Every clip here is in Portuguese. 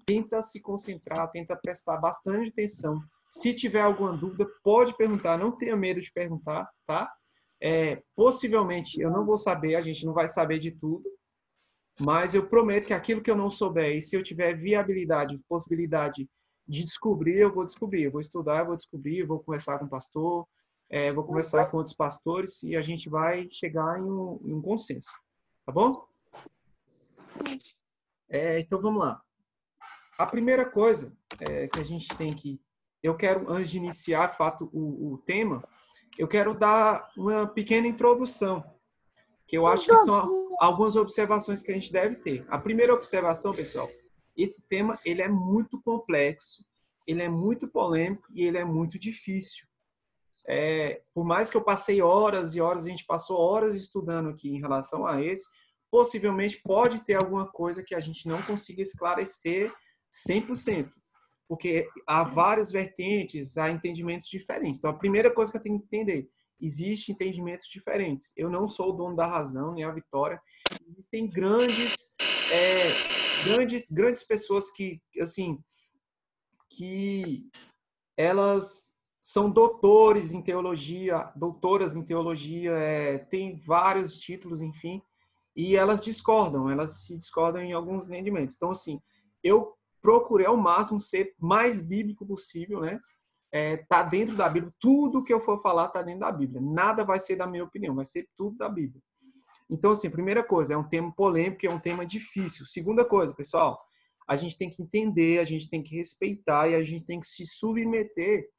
tenta se concentrar, tenta prestar bastante atenção. Se tiver alguma dúvida, pode perguntar, não tenha medo de perguntar, tá? Possivelmente eu não vou saber, a gente não vai saber de tudo, mas eu prometo que aquilo que eu não souber, e se eu tiver viabilidade, possibilidade de descobrir, eu vou descobrir. Eu vou estudar, eu vou descobrir, eu vou conversar com o pastor, vou conversar com outros pastores e a gente vai chegar em um consenso. Tá bom? Então vamos lá. A primeira coisa que a gente tem que... Eu quero, antes de iniciar, de fato, o tema, eu quero dar uma pequena introdução, que eu acho que são algumas observações que a gente deve ter. A primeira observação, pessoal, esse tema ele é muito complexo, ele é muito polêmico e ele é muito difícil. Por mais que eu passei horas e horas, a gente passou horas estudando aqui em relação a esse, possivelmente pode ter alguma coisa que a gente não consiga esclarecer 100%, porque há várias vertentes, há entendimentos diferentes. Então, a primeira coisa que eu tenho que entender, existem entendimentos diferentes. Eu não sou o dono da razão, nem a vitória. Existem grandes pessoas que, assim, que elas são doutoras em teologia, têm vários títulos, enfim, e elas se discordam em alguns entendimentos. Então, assim, eu procurei ao máximo ser mais bíblico possível, né? Tá dentro da Bíblia. Tudo que eu for falar tá dentro da Bíblia. Nada vai ser da minha opinião, vai ser tudo da Bíblia. Então, assim, primeira coisa, é um tema polêmico, é um tema difícil. Segunda coisa, pessoal, a gente tem que entender, a gente tem que respeitar e a gente tem que se submeter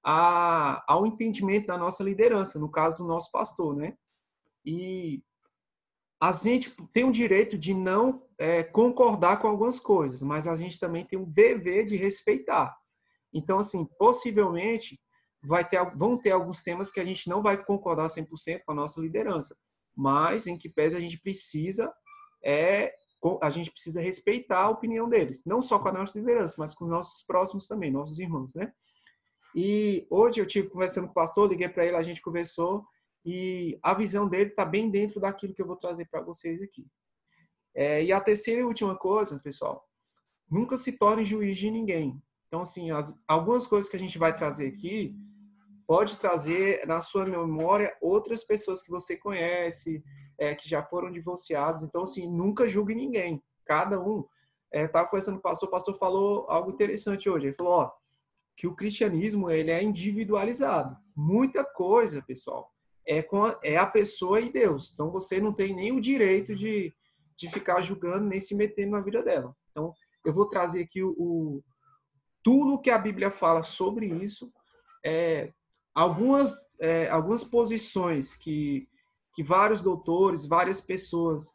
ao entendimento da nossa liderança, no caso do nosso pastor, né? E a gente tem o direito de não concordar com algumas coisas, mas a gente também tem o dever de respeitar. Então, assim, possivelmente vão ter alguns temas que a gente não vai concordar 100% com a nossa liderança, mas em que pese a gente precisa respeitar a opinião deles, não só com a nossa liderança, mas com os nossos próximos também, nossos irmãos, né? E hoje eu tive conversando com o pastor, liguei para ele, a gente conversou, e a visão dele está bem dentro daquilo que eu vou trazer para vocês aqui. E a terceira e última coisa, pessoal, nunca se torne juiz de ninguém. Então, assim, algumas coisas que a gente vai trazer aqui, pode trazer na sua memória outras pessoas que você conhece, que já foram divorciados. Então, assim, nunca julgue ninguém. Cada um... Estava conversando com o pastor falou algo interessante hoje. Ele falou, ó, que o cristianismo ele é individualizado. Muita coisa, pessoal, é a pessoa e Deus. Então, você não tem nem o direito de ficar julgando nem se metendo na vida dela. Então, eu vou trazer aqui tudo que a Bíblia fala sobre isso, algumas posições que vários doutores, várias pessoas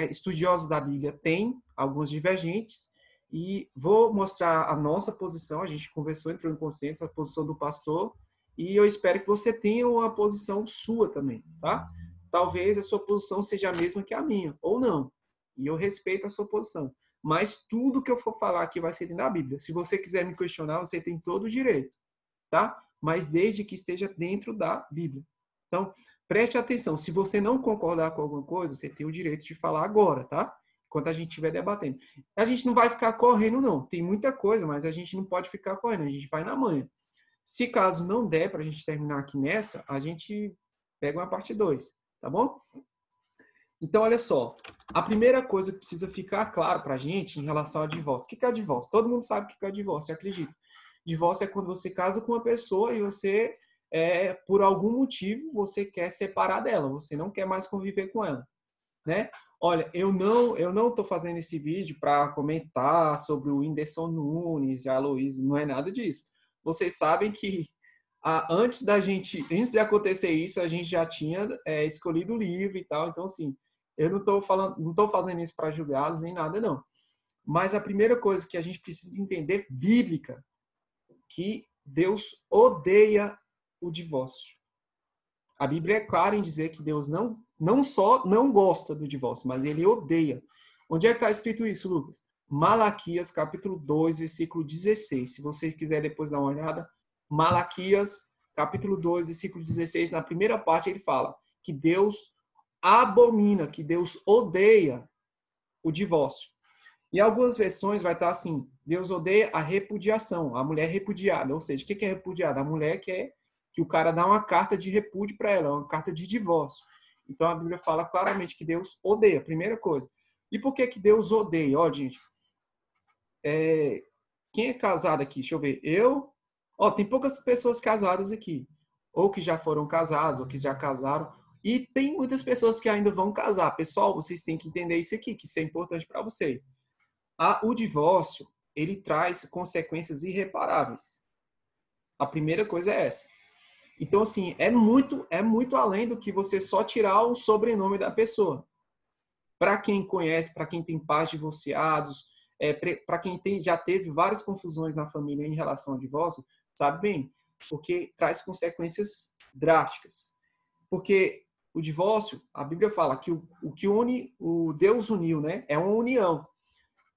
estudiosas da Bíblia têm, algumas divergentes, e vou mostrar a nossa posição. A gente conversou, entrou em consenso, a posição do pastor, e eu espero que você tenha uma posição sua também, tá? Talvez a sua posição seja a mesma que a minha, ou não. E eu respeito a sua posição. Mas tudo que eu for falar aqui vai ser dentro da Bíblia. Se você quiser me questionar, você tem todo o direito, tá? Mas desde que esteja dentro da Bíblia. Então, preste atenção. Se você não concordar com alguma coisa, você tem o direito de falar agora, tá? Enquanto a gente estiver debatendo. A gente não vai ficar correndo, não. Tem muita coisa, mas a gente não pode ficar correndo. A gente vai na manhã. Se caso não der para a gente terminar aqui nessa, a gente pega uma parte 2, tá bom? Então, olha só. A primeira coisa que precisa ficar claro para a gente em relação ao divórcio. O que é o divórcio? Todo mundo sabe o que é o divórcio, eu acredito. Divórcio é quando você casa com uma pessoa e você, por algum motivo, você quer separar dela. Você não quer mais conviver com ela, né? Olha, eu não estou fazendo esse vídeo para comentar sobre o Whindersson Nunes e a Aloysio, não é nada disso. Vocês sabem que antes de acontecer isso, a gente já tinha escolhido o livro e tal. Então, assim, eu não estou fazendo isso para julgá-los nem nada, não. Mas a primeira coisa que a gente precisa entender, bíblica, que Deus odeia o divórcio. A Bíblia é clara em dizer que Deus não só não gosta do divórcio, mas ele odeia. Onde é que está escrito isso, Lucas? Malaquias, capítulo 2, versículo 16. Se você quiser depois dar uma olhada, Malaquias, capítulo 2, versículo 16, na primeira parte ele fala que Deus abomina, que Deus odeia o divórcio. Em algumas versões vai estar assim, Deus odeia a repudiação, a mulher repudiada. Ou seja, o que é repudiada? A mulher quer que o cara dá uma carta de repúdio para ela, uma carta de divórcio. Então a Bíblia fala claramente que Deus odeia, primeira coisa. E por que Deus odeia? Ó, gente, quem é casado aqui? Deixa eu ver. Tem poucas pessoas casadas aqui. Ou que já foram casados, ou que já casaram. E tem muitas pessoas que ainda vão casar. Pessoal, vocês têm que entender isso aqui, que isso é importante para vocês. O divórcio, ele traz consequências irreparáveis. A primeira coisa é essa. Então, assim, é muito além do que você só tirar o sobrenome da pessoa. Para quem conhece, para quem tem pais divorciados, para quem já teve várias confusões na família em relação ao divórcio, sabe bem, porque traz consequências drásticas. Porque o divórcio, a Bíblia fala que o que une, o Deus uniu, né? É uma união.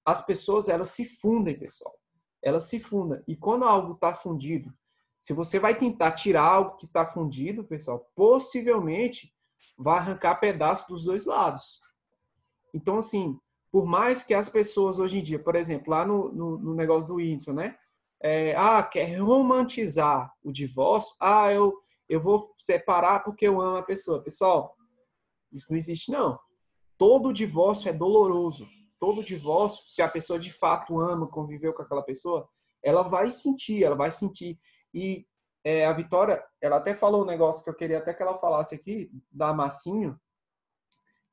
As pessoas, elas se fundem, pessoal. Elas se fundem. E quando algo está fundido, se você vai tentar tirar algo que está fundido, pessoal, possivelmente vai arrancar pedaços dos dois lados. Então, assim, por mais que as pessoas hoje em dia, por exemplo, lá no negócio do Whindersson, né? Quer romantizar o divórcio. Eu vou separar porque eu amo a pessoa. Pessoal, isso não existe, não. Todo divórcio é doloroso. Todo divórcio, se a pessoa de fato ama, conviveu com aquela pessoa, ela vai sentir, ela vai sentir. E a Vitória, ela até falou um negócio que eu queria até que ela falasse aqui, da massinha,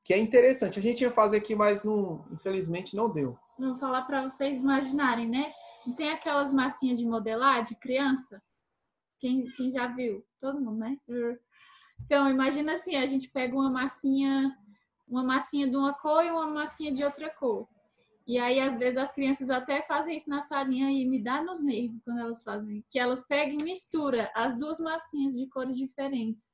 que é interessante. A gente ia fazer aqui, mas não, infelizmente não deu. Vou falar para vocês imaginarem, né? Não tem aquelas massinhas de modelar de criança? Quem já viu? Todo mundo, né? Então, imagina assim, a gente pega uma massinha de uma cor e uma massinha de outra cor. E aí, às vezes, as crianças até fazem isso na salinha e me dá nos nervos quando elas fazem. Que elas pegam e misturam as duas massinhas de cores diferentes.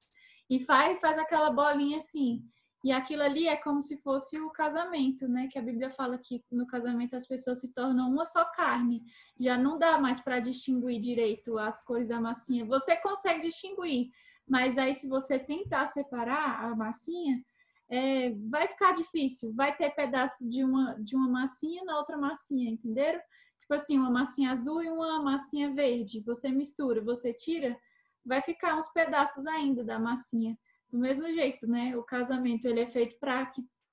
E faz aquela bolinha assim. E aquilo ali é como se fosse o casamento, né? Que a Bíblia fala que no casamento as pessoas se tornam uma só carne. Já não dá mais para distinguir direito as cores da massinha. Você consegue distinguir, mas aí se você tentar separar a massinha, vai ficar difícil. Vai ter pedaço de uma massinha na outra massinha, entenderam? Tipo assim, uma massinha azul e uma massinha verde. Você mistura, você tira, vai ficar uns pedaços ainda da massinha. Do mesmo jeito, né? O casamento ele é feito para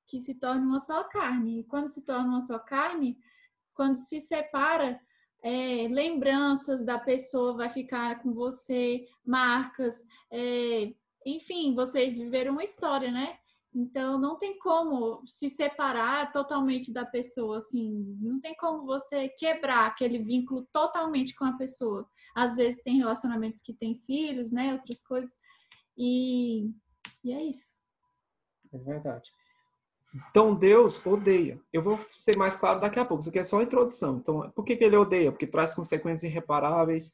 que se torne uma só carne. E quando se torna uma só carne, quando se separa, lembranças da pessoa vai ficar com você, marcas, enfim, vocês viveram uma história, né? Então, não tem como se separar totalmente da pessoa, assim, não tem como você quebrar aquele vínculo totalmente com a pessoa. Às vezes tem relacionamentos que têm filhos, né, outras coisas, e é isso. É verdade. Então, Deus odeia. Eu vou ser mais claro daqui a pouco. Isso aqui é só a introdução. Então, por que ele odeia? Porque traz consequências irreparáveis.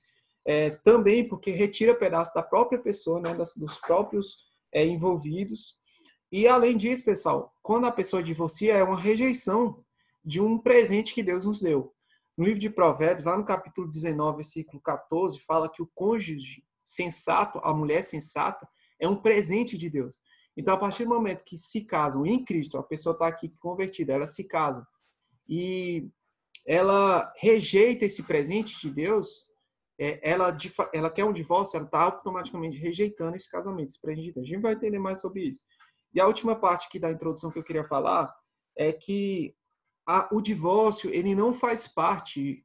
Também porque retira pedaços da própria pessoa, né, dos próprios envolvidos. E, além disso, pessoal, quando a pessoa divorcia, é uma rejeição de um presente que Deus nos deu. No livro de Provérbios, lá no capítulo 19, versículo 14, fala que o cônjuge sensato, a mulher sensata, é um presente de Deus. Então, a partir do momento que se casam em Cristo, a pessoa está aqui convertida, ela se casa e ela rejeita esse presente de Deus, ela quer um divórcio, ela está automaticamente rejeitando esse casamento, esse presente de Deus. A gente vai entender mais sobre isso. E a última parte aqui da introdução que eu queria falar é que o divórcio ele não faz parte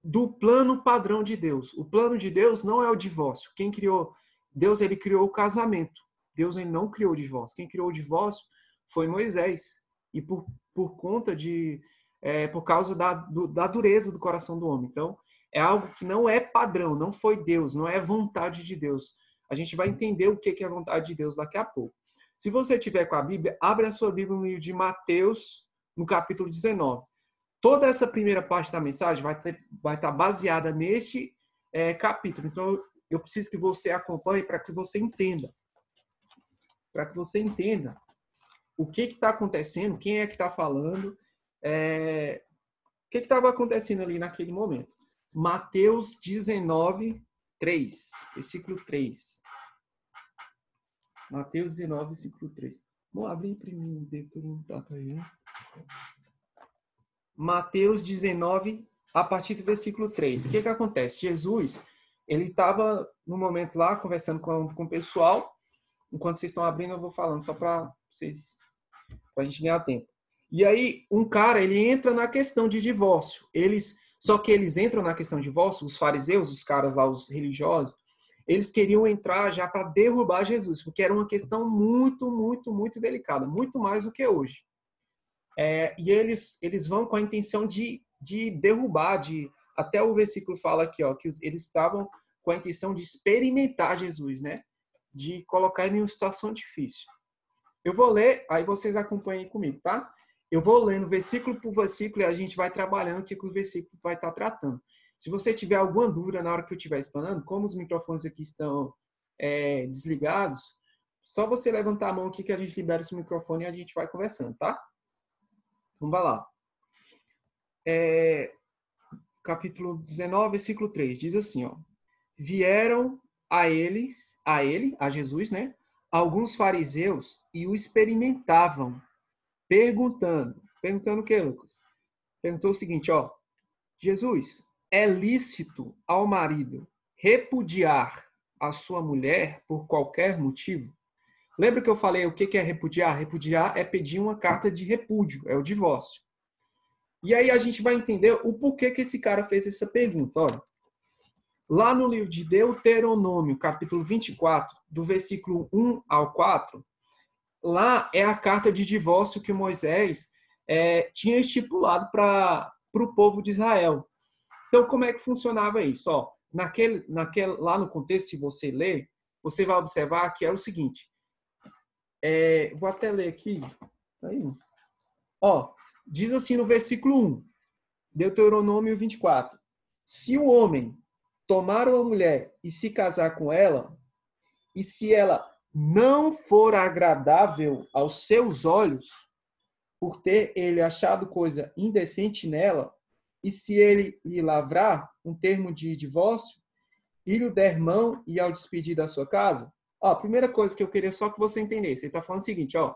do plano padrão de Deus. O plano de Deus não é o divórcio. Quem criou Deus, ele criou o casamento. Deus ele não criou o divórcio. Quem criou o divórcio foi Moisés. E por conta por causa da dureza do coração do homem. Então, é algo que não é padrão, não foi Deus, não é vontade de Deus. A gente vai entender o que é a vontade de Deus daqui a pouco. Se você tiver com a Bíblia, abre a sua Bíblia no livro de Mateus, no capítulo 19. Toda essa primeira parte da mensagem vai estar baseada neste capítulo. Então, eu preciso que você acompanhe para que você entenda. Para que você entenda o que está acontecendo, quem é que está falando, o que estava acontecendo ali naquele momento. Mateus 19, 3, versículo 3. Mateus 19, versículo 3. Vou abrir primeiro, depois um data aí. Mateus 19, a partir do versículo 3. O que acontece? Jesus, ele estava no momento lá, conversando com o pessoal. Enquanto vocês estão abrindo, eu vou falando, só para a gente ganhar tempo. E aí, um cara, ele entra na questão de divórcio. Só que eles entram na questão de divórcio, os fariseus, os caras lá, os religiosos, eles queriam entrar já para derrubar Jesus, porque era uma questão muito, muito, muito delicada, muito mais do que hoje. E eles vão com a intenção de derrubar, até o versículo fala aqui, ó, que eles estavam com a intenção de experimentar Jesus, né? De colocar ele em uma situação difícil. Eu vou ler, aí vocês acompanhem comigo, tá? Eu vou lendo versículo por versículo e a gente vai trabalhando o que o versículo vai estar tratando. Se você tiver alguma dúvida na hora que eu estiver explanando, como os microfones aqui estão desligados, só você levantar a mão aqui que a gente libera esse microfone e a gente vai conversando, tá? Vamos lá. Capítulo 19, versículo 3, diz assim, ó. Vieram a Jesus, né? Alguns fariseus e o experimentavam, perguntando o que, Lucas? Perguntou o seguinte, ó. Jesus, é lícito ao marido repudiar a sua mulher por qualquer motivo? Lembra que eu falei o que é repudiar? Repudiar é pedir uma carta de repúdio, é o divórcio. E aí a gente vai entender o porquê que esse cara fez essa pergunta. Olha, lá no livro de Deuteronômio, capítulo 24, do versículo 1 ao 4, lá é a carta de divórcio que Moisés tinha estipulado para o povo de Israel. Então, como é que funcionava isso? Ó, lá no contexto, se você ler, você vai observar que é o seguinte. Vou até ler aqui. Aí. Ó, diz assim no versículo 1, Deuteronômio 24. Se o homem tomar uma mulher e se casar com ela, e se ela não for agradável aos seus olhos, por ter ele achado coisa indecente nela, e se ele lhe lavrar um termo de divórcio, e lhe der mão e ao despedir da sua casa, ó, a primeira coisa que eu queria só que você entendesse, ele está falando o seguinte, ó,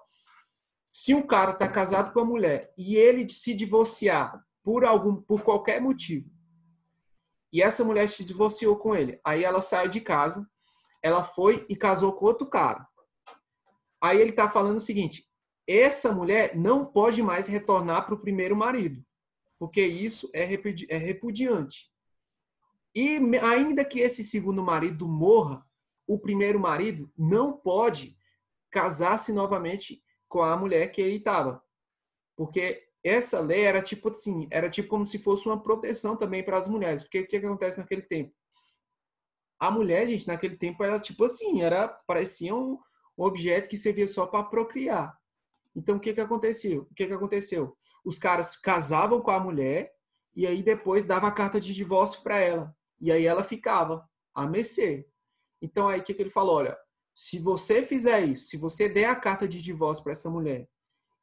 se um cara está casado com uma mulher e ele se divorciar por qualquer motivo, e essa mulher se divorciou com ele, aí ela saiu de casa, ela foi e casou com outro cara. Aí ele está falando o seguinte, essa mulher não pode mais retornar para o primeiro marido, porque isso é repudiante. E ainda que esse segundo marido morra, o primeiro marido não pode casar-se novamente com a mulher que ele estava. Porque essa lei era tipo assim, era tipo como se fosse uma proteção também para as mulheres. Porque o que acontece naquele tempo? A mulher, gente, naquele tempo era tipo assim, parecia um objeto que servia só para procriar. Então, o que aconteceu? Os caras casavam com a mulher e aí depois dava a carta de divórcio para ela. E aí ela ficava à mercê. Então, aí o que ele falou? Olha, se você fizer isso, se você der a carta de divórcio para essa mulher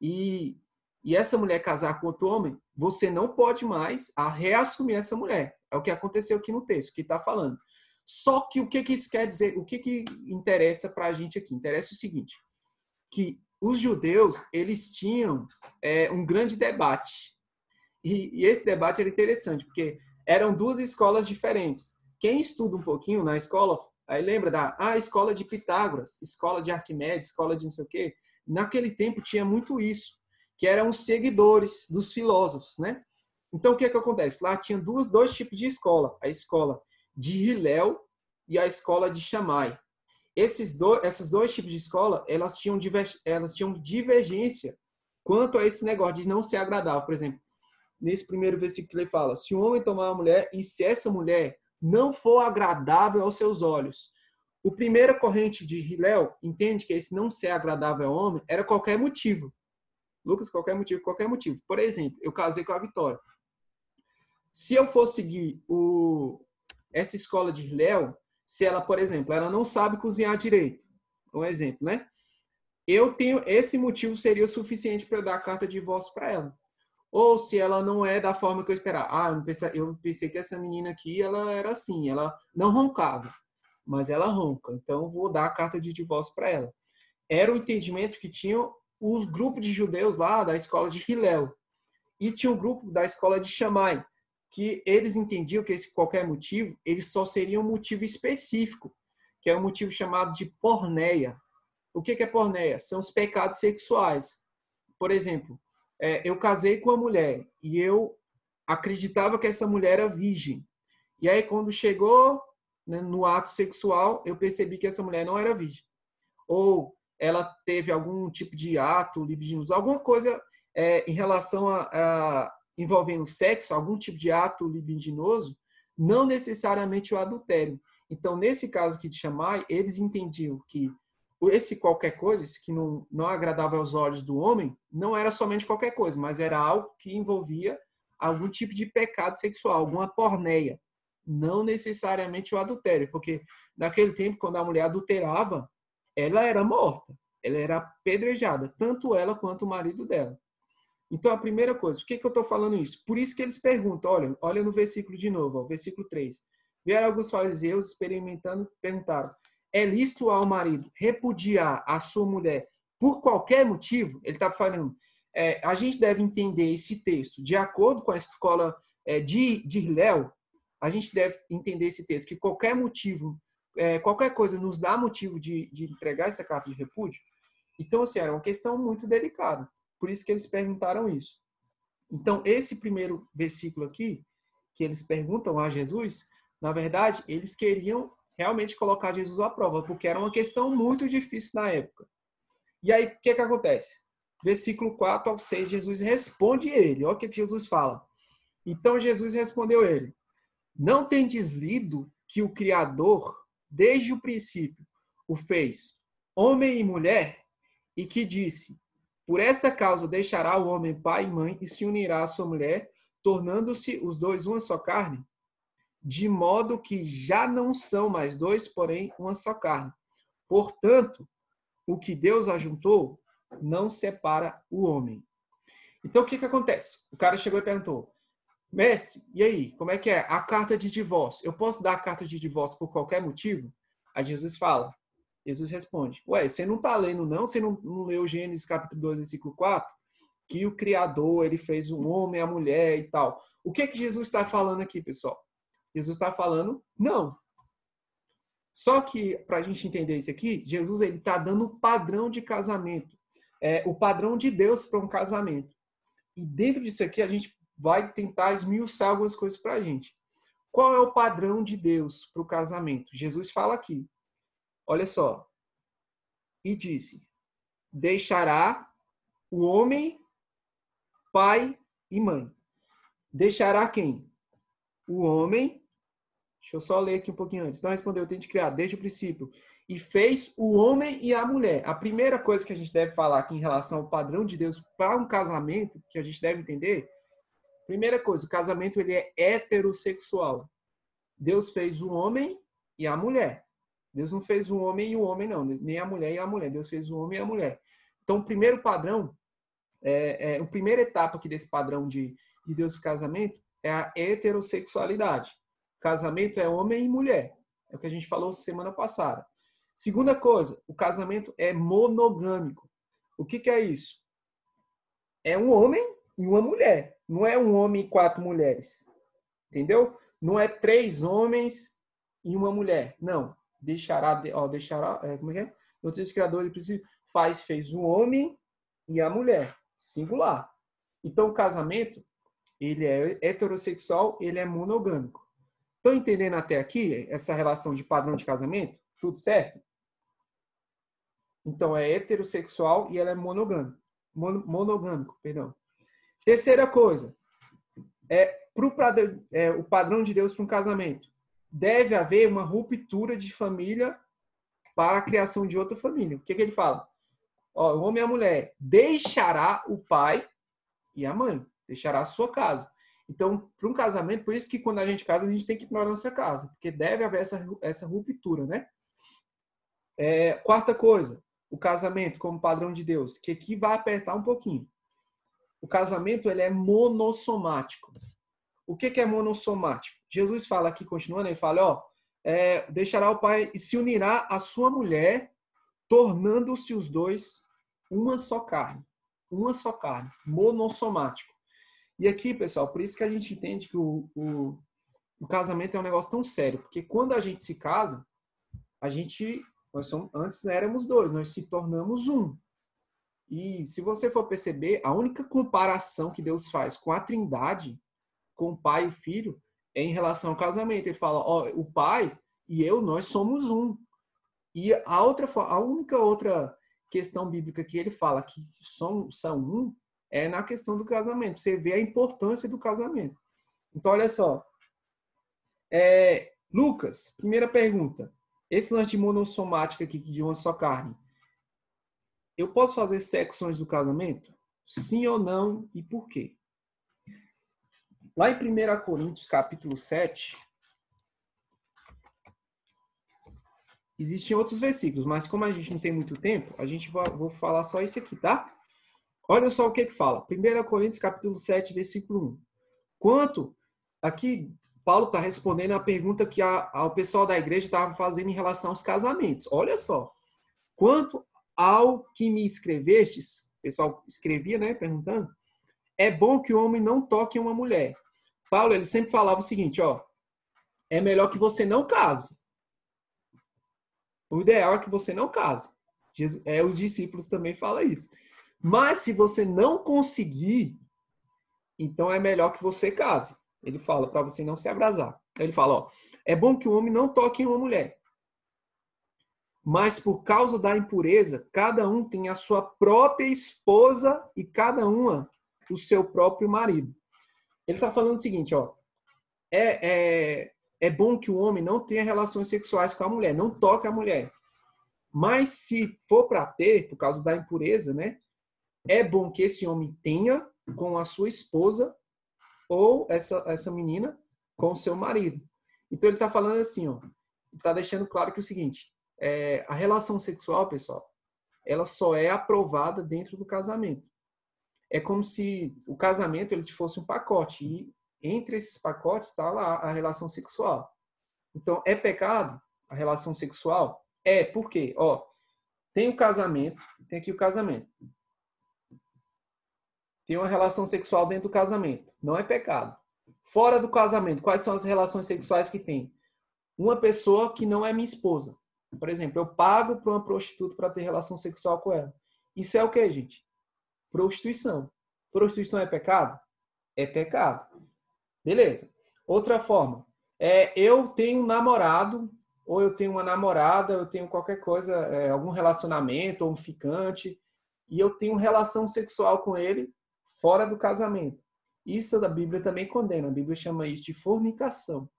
e essa mulher casar com outro homem, você não pode mais reassumir essa mulher. É o que aconteceu aqui no texto, que está falando. Só que o que isso quer dizer? O que interessa para a gente aqui? Interessa o seguinte, que os judeus, eles tinham um grande debate. E esse debate era interessante, porque eram duas escolas diferentes. Quem estuda um pouquinho na escola, aí lembra da escola de Pitágoras, escola de Arquimedes, escola de não sei o quê. Naquele tempo tinha muito isso, que eram os seguidores dos filósofos, né? Então, o que acontece? Lá tinha dois tipos de escola. A escola de Hillel e a escola de Shammai. Esses dois tipos de escola, elas tinham divergência quanto a esse negócio de não ser agradável. Por exemplo, nesse primeiro versículo ele fala, se um homem tomar uma mulher e se essa mulher não for agradável aos seus olhos. O primeira corrente de Hillel entende que esse não ser agradável ao homem era qualquer motivo. Lucas, qualquer motivo. Por exemplo, eu casei com a Vitória. Se eu for seguir essa escola de Hillel, se ela, por exemplo, ela não sabe cozinhar direito, um exemplo, né? Esse motivo seria o suficiente para eu dar a carta de divórcio para ela. Ou se ela não é da forma que eu esperava. Eu pensei que essa menina aqui, ela era assim, ela não roncava, mas ela ronca. Então, vou dar a carta de divórcio para ela. Era o entendimento que tinham os grupos de judeus lá da escola de Hillel. E tinha um grupo da escola de Shammai, que eles entendiam que esse qualquer motivo, eles só seria um motivo específico, que é um motivo chamado de porneia. O que é porneia? São os pecados sexuais. Por exemplo, eu casei com uma mulher e eu acreditava que essa mulher era virgem. E aí, quando chegou, né, no ato sexual, eu percebi que essa mulher não era virgem. Ou ela teve algum tipo de ato libidinoso, alguma coisa em relação a envolvendo sexo, algum tipo de ato libidinoso, não necessariamente o adultério. Então, nesse caso aqui de Shammai, eles entendiam que esse qualquer coisa, esse que não agradava aos olhos do homem, não era somente qualquer coisa, mas era algo que envolvia algum tipo de pecado sexual, alguma porneia. Não necessariamente o adultério, porque naquele tempo, quando a mulher adulterava, ela era morta, ela era apedrejada, tanto ela quanto o marido dela. Então, a primeira coisa, por que eu estou falando isso? Por isso que eles perguntam, olha no versículo de novo, ó, versículo 3. Vieram alguns fariseus experimentando, perguntaram, é lícito ao marido repudiar a sua mulher por qualquer motivo? Ele está falando, a gente deve entender esse texto de acordo com a escola de Hillel, a gente deve entender esse texto, que qualquer motivo, qualquer coisa nos dá motivo de entregar essa carta de repúdio. Então, assim, era uma questão muito delicada. Por isso que eles perguntaram isso. Então, esse primeiro versículo aqui, que eles perguntam a Jesus, na verdade, eles queriam realmente colocar Jesus à prova, porque era uma questão muito difícil na época. E aí, o que acontece? Versículo 4 ao 6, Jesus responde ele. Olha o que Jesus fala. Então, Jesus respondeu a ele, não tendes lido que o Criador, desde o princípio, o fez homem e mulher, e que disse, por esta causa deixará o homem pai e mãe e se unirá à sua mulher, tornando-se os dois uma só carne? De modo que já não são mais dois, porém uma só carne. Portanto, o que Deus ajuntou não separa o homem. Então, o que acontece? O cara chegou e perguntou, mestre, e aí, como é que é? A carta de divórcio. Eu posso dar a carta de divórcio por qualquer motivo? Aí Jesus fala, Jesus responde, ué, você não está lendo não? Você não leu Gênesis capítulo 2, versículo 4? Que o Criador, ele fez o homem e a mulher e tal. O que Jesus está falando aqui, pessoal? Jesus está falando, não. Só que, para a gente entender isso aqui, Jesus está dando o padrão de casamento. O padrão de Deus para um casamento. E dentro disso aqui, a gente vai tentar esmiuçar algumas coisas para a gente. Qual é o padrão de Deus para o casamento? Jesus fala aqui. Olha só. E disse, deixará o homem, pai e mãe. Deixará quem? O homem. Deixa eu só ler aqui um pouquinho antes. Então, respondeu, tem de criar desde o princípio. E fez o homem e a mulher. A primeira coisa que a gente deve falar aqui em relação ao padrão de Deus para um casamento, que a gente deve entender, primeira coisa, o casamento ele é heterossexual. Deus fez o homem e a mulher. Deus não fez o homem e o homem, não. Nem a mulher e a mulher. Deus fez o homem e a mulher. Então, o primeiro padrão, a primeira etapa aqui desse padrão de Deus para o casamento é a heterossexualidade. Casamento é homem e mulher. É o que a gente falou semana passada. Segunda coisa, o casamento é monogâmico. O que é isso? É um homem e uma mulher. Não é um homem e 4 mulheres. Entendeu? Não é 3 homens e uma mulher. Não. Deixará, como é que é? O texto criador, ele fez o homem e a mulher. Singular. Então, o casamento, ele é heterossexual, ele é monogâmico. Estão entendendo até aqui essa relação de padrão de casamento? Tudo certo? Então, é heterossexual e ela é monogâmico. Monogâmico, perdão. Terceira coisa. O padrão de Deus para um casamento. Deve haver uma ruptura de família para a criação de outra família. O que ele fala? O homem e a mulher deixará o pai e a mãe. Deixará a sua casa. Então, para um casamento, por isso que quando a gente casa, a gente tem que ir para a nossa casa, porque deve haver essa ruptura, né? Quarta coisa, o casamento como padrão de Deus, que aqui vai apertar um pouquinho. O casamento, ele é monossomático. O que é monossomático? Jesus fala aqui, continuando, ele fala, deixará o pai e se unirá à sua mulher, tornando-se os dois uma só carne. Uma só carne, monossomático. E aqui, pessoal, por isso que a gente entende que o casamento é um negócio tão sério. Porque quando a gente se casa, antes éramos dois, nós se tornamos um. E se você for perceber, a única comparação que Deus faz com a Trindade, com o Pai e o Filho, é em relação ao casamento. Ele fala, ó, o Pai e eu, nós somos um. E a única outra questão bíblica que ele fala que são um é na questão do casamento. Você vê a importância do casamento. Então, olha só. Lucas, primeira pergunta. Esse lance de monossomática aqui, de uma só carne, eu posso fazer sexo antes do casamento? Sim ou não? E por quê? Lá em 1 Coríntios, capítulo 7, existem outros versículos, mas como a gente não tem muito tempo, vou falar só esse aqui, tá? Olha só o que fala. 1 Coríntios, capítulo 7, versículo 1. Aqui, Paulo está respondendo a pergunta que o pessoal da igreja estava fazendo em relação aos casamentos. Olha só. Quanto ao que me escrevestes, o pessoal escrevia, né, perguntando, é bom que o homem não toque uma mulher. Paulo, ele sempre falava o seguinte, ó, é melhor que você não case. O ideal é que você não case. Os discípulos também falam isso. Mas se você não conseguir, então é melhor que você case. Ele fala para você não se abrasar. Ele fala, ó, é bom que o homem não toque em uma mulher. Mas por causa da impureza, cada um tem a sua própria esposa e cada uma o seu próprio marido. Ele está falando o seguinte, ó, é bom que o homem não tenha relações sexuais com a mulher, não toque a mulher. Mas se for para ter, por causa da impureza, né, é bom que esse homem tenha com a sua esposa ou essa menina com o seu marido. Então ele está falando assim, ó, está deixando claro que é o seguinte, a relação sexual, pessoal, ela só é aprovada dentro do casamento. É como se o casamento ele fosse um pacote e entre esses pacotes está lá a relação sexual. Então, é pecado a relação sexual? Por quê? Ó, tem o casamento, tem aqui o casamento. Tem uma relação sexual dentro do casamento. Não é pecado. Fora do casamento, quais são as relações sexuais que tem? Uma pessoa que não é minha esposa. Por exemplo, eu pago para uma prostituta para ter relação sexual com ela. Isso é o quê, gente? Prostituição. Prostituição é pecado? É pecado. Beleza. Outra forma. Eu tenho um namorado, ou eu tenho uma namorada, eu tenho qualquer coisa, algum relacionamento, ou um ficante, e eu tenho relação sexual com ele fora do casamento. Isso a Bíblia também condena. A Bíblia chama isso de fornicação.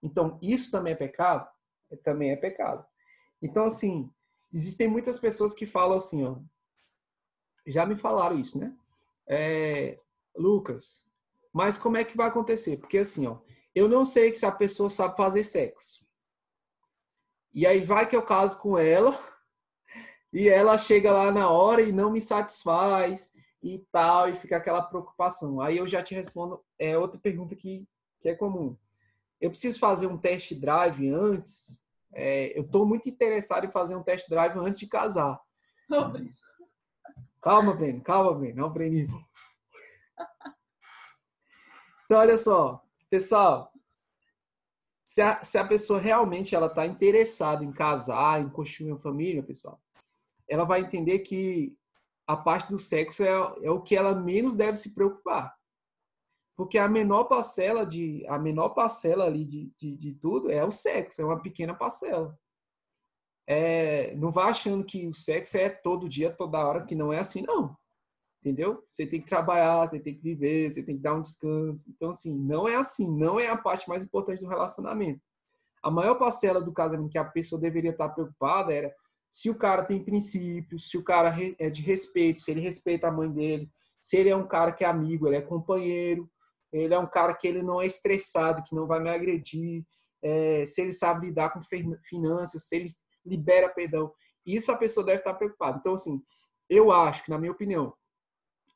Então, isso também é pecado? Também é pecado. Então, assim, existem muitas pessoas que falam assim, ó, já me falaram isso, né? Lucas, mas como é que vai acontecer? Porque assim, ó, eu não sei se a pessoa sabe fazer sexo. E aí vai que eu caso com ela e ela chega lá na hora e não me satisfaz e tal, e fica aquela preocupação. Aí eu já te respondo, outra pergunta que é comum. Eu preciso fazer um test drive antes? Eu estou muito interessado em fazer um test drive antes de casar. Calma, Breno. Não, Breninho. Então, olha só. Pessoal, se a pessoa realmente ela está interessada em casar, em construir uma família, pessoal, ela vai entender que a parte do sexo é o que ela menos deve se preocupar. Porque a menor parcela ali de tudo é o sexo, é uma pequena parcela. Não vá achando que o sexo é todo dia, toda hora, que não é assim, não. Entendeu? Você tem que trabalhar, você tem que viver, você tem que dar um descanso. Então, assim, não é assim, não é a parte mais importante do relacionamento. A maior parcela do casamento que a pessoa deveria estar preocupada era se o cara tem princípios, se o cara é de respeito, se ele respeita a mãe dele, se ele é um cara que é amigo, ele é companheiro, ele é um cara que ele não é estressado, que não vai me agredir, se ele sabe lidar com finanças, se ele libera perdão. Isso a pessoa deve estar preocupada. Então, assim, eu acho que, na minha opinião,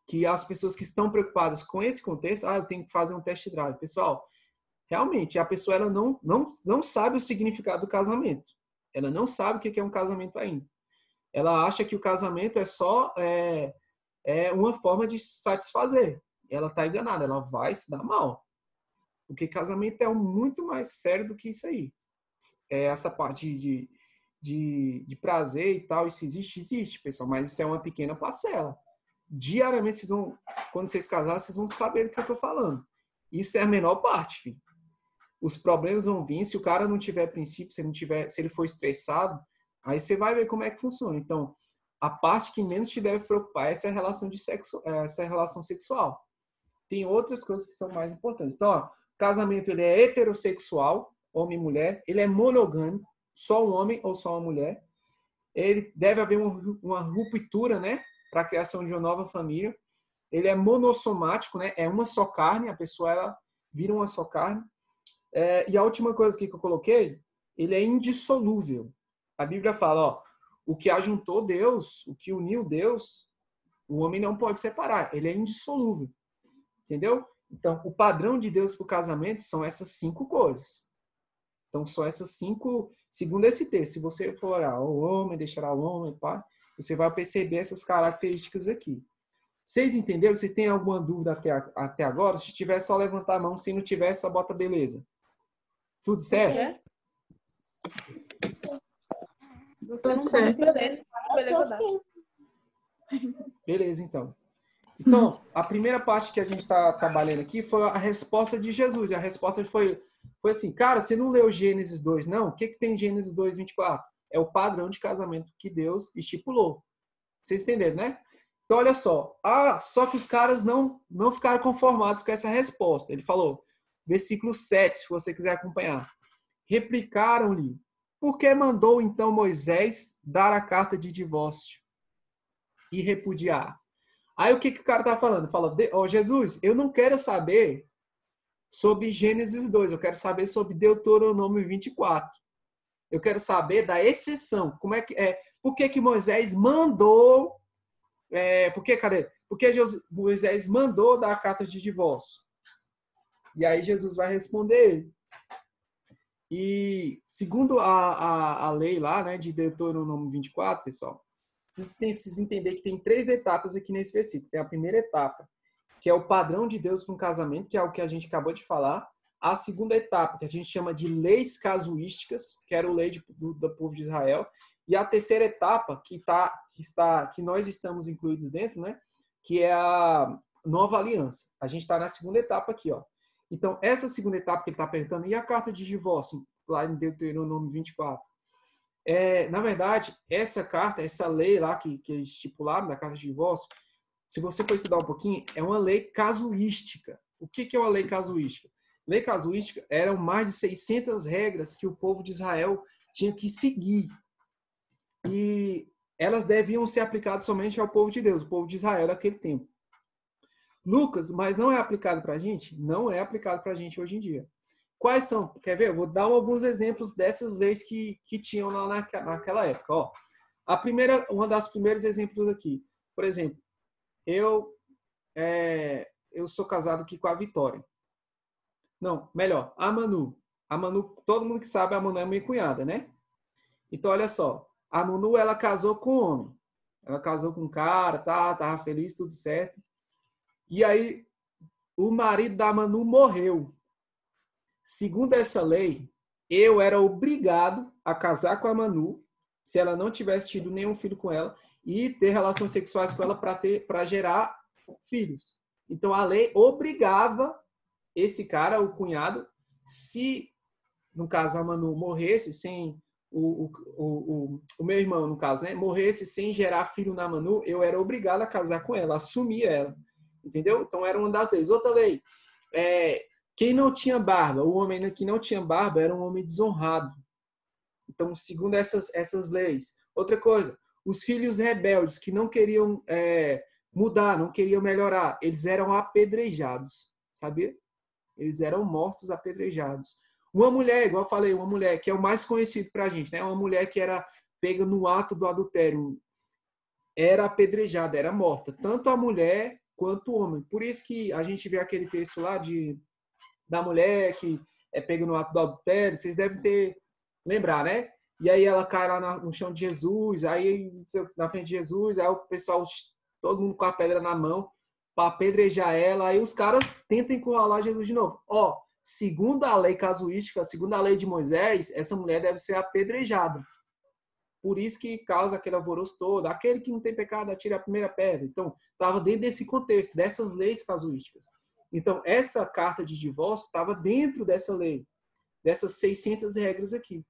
que as pessoas que estão preocupadas com esse contexto, eu tenho que fazer um test drive. Pessoal, realmente, a pessoa ela não sabe o significado do casamento. Ela não sabe o que é um casamento ainda. Ela acha que o casamento é só uma forma de se satisfazer. ela está enganada, ela vai se dar mal. Porque casamento é muito mais sério do que isso aí. É essa parte de prazer e tal, isso existe, pessoal, mas isso é uma pequena parcela. Diariamente, quando vocês casarem, vocês vão saber do que eu estou falando. Isso é a menor parte, filho. Os problemas vão vir, se o cara não tiver princípio, se ele for estressado, aí você vai ver como é que funciona. Então, a parte que menos te deve preocupar é essa relação sexual. Tem outras coisas que são mais importantes. Então, ó, casamento ele é heterossexual, homem e mulher, ele é monogâmico, só um homem ou só uma mulher. Ele deve haver uma ruptura, né, para a criação de uma nova família. Ele é monossomático, né, é uma só carne, a pessoa ela vira uma só carne. E a última coisa aqui que eu coloquei, ele é indissolúvel. A Bíblia fala, ó, o que ajuntou Deus, o que uniu Deus, o homem não pode separar. Ele é indissolúvel. Entendeu? Então, o padrão de Deus para o casamento são essas 5 coisas. Então, são essas 5, segundo esse texto. Se você for olhar, o homem deixará o homem, pá, você vai perceber essas características aqui. Vocês entenderam? Vocês têm alguma dúvida até agora? Se tiver, só levantar a mão. Se não tiver, só bota beleza. Tudo certo? Você não pode beleza. Beleza, beleza, então. Então, a primeira parte que a gente está trabalhando aqui foi a resposta de Jesus. E a resposta foi assim, cara, você não leu Gênesis 2, não? O que tem em Gênesis 2, 24? É o padrão de casamento que Deus estipulou. Vocês entenderam, né? Então, olha só. Só que os caras não ficaram conformados com essa resposta. Ele falou, versículo 7, se você quiser acompanhar. Replicaram-lhe, por que mandou então Moisés dar a carta de divórcio e repudiar? Aí o que o cara tá falando? Fala, Jesus, eu não quero saber sobre Gênesis 2, eu quero saber sobre Deuteronômio 24. Eu quero saber da exceção. Como é que por que Moisés mandou porque Moisés mandou dar a carta de divórcio? E aí Jesus vai responder ele. E segundo a lei lá, né, de Deuteronômio 24, pessoal, vocês entenderem que tem 3 etapas aqui nesse versículo. Tem a primeira etapa, que é o padrão de Deus para um casamento, que é o que a gente acabou de falar. A segunda etapa, que a gente chama de leis casuísticas, que era o lei do povo de Israel. E a terceira etapa, que nós estamos incluídos dentro, né, que é a nova aliança. A gente está na segunda etapa aqui, ó. Então, essa segunda etapa que ele está perguntando, e a carta de divórcio, lá em Deuteronômio 24? Na verdade, essa carta, essa lei lá que eles estipularam da carta de divórcio, se você for estudar um pouquinho, é uma lei casuística. O que é uma lei casuística? Lei casuística eram mais de 600 regras que o povo de Israel tinha que seguir. E elas deviam ser aplicadas somente ao povo de Deus, o povo de Israel daquele tempo. Lucas, mas não é aplicado para a gente? Não é aplicado para a gente hoje em dia. Quais são? Quer ver? Eu vou dar alguns exemplos dessas leis que tinham lá naquela época. Ó, uma das primeiros exemplos aqui. Por exemplo, eu sou casado aqui com a Vitória. Não, melhor, a Manu. A Manu, todo mundo que sabe, a Manu é minha cunhada, né? Então, olha só. A Manu, ela casou com um homem. Ela casou com um cara, tava feliz, tudo certo. E aí, o marido da Manu morreu. Segundo essa lei, eu era obrigado a casar com a Manu, se ela não tivesse tido nenhum filho com ela, e ter relações sexuais com ela para gerar filhos. Então, a lei obrigava esse cara, o cunhado, se, no caso, a Manu morresse sem... O meu irmão, no caso, né, morresse sem gerar filho na Manu, eu era obrigado a casar com ela, assumir ela. Entendeu? Então, era uma das leis. Outra lei, quem não tinha barba, o homem que não tinha barba era um homem desonrado. Então, segundo essas leis. Outra coisa, os filhos rebeldes que não queriam mudar, não queriam melhorar, eles eram apedrejados, sabia? Eles eram mortos apedrejados. Uma mulher, igual eu falei, uma mulher que é o mais conhecido pra gente, né? Uma mulher que era pega no ato do adultério, era apedrejada, era morta. Tanto a mulher quanto o homem. Por isso que a gente vê aquele texto lá da mulher que é pega no ato do adultério, vocês devem lembrar, né? E aí ela cai lá no chão de Jesus, aí na frente de Jesus, aí o pessoal, todo mundo com a pedra na mão, para apedrejar ela. Aí os caras tentam encurralar Jesus de novo. Ó, segundo a lei casuística, segundo a lei de Moisés, essa mulher deve ser apedrejada. Por isso que causa aquele alvoroço todo. Aquele que não tem pecado, atira a primeira pedra. Então, estava dentro desse contexto, dessas leis casuísticas. Então, essa carta de divórcio estava dentro dessa lei, dessas 600 regras aqui.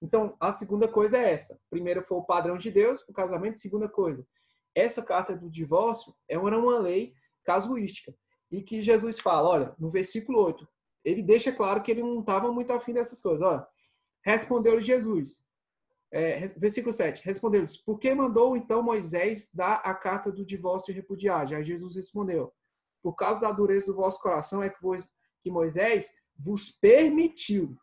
Então, a segunda coisa é essa. Primeiro foi o padrão de Deus, o casamento. Segunda coisa, essa carta do divórcio era uma lei casuística. E que Jesus fala, olha, no versículo 8, ele deixa claro que ele não estava muito afim dessas coisas. Olha, respondeu-lhe Jesus. Versículo 7, respondeu-lhes, por que mandou então Moisés dar a carta do divórcio e repudiar? Já Jesus respondeu, por causa da dureza do vosso coração é que Moisés vos permitiu.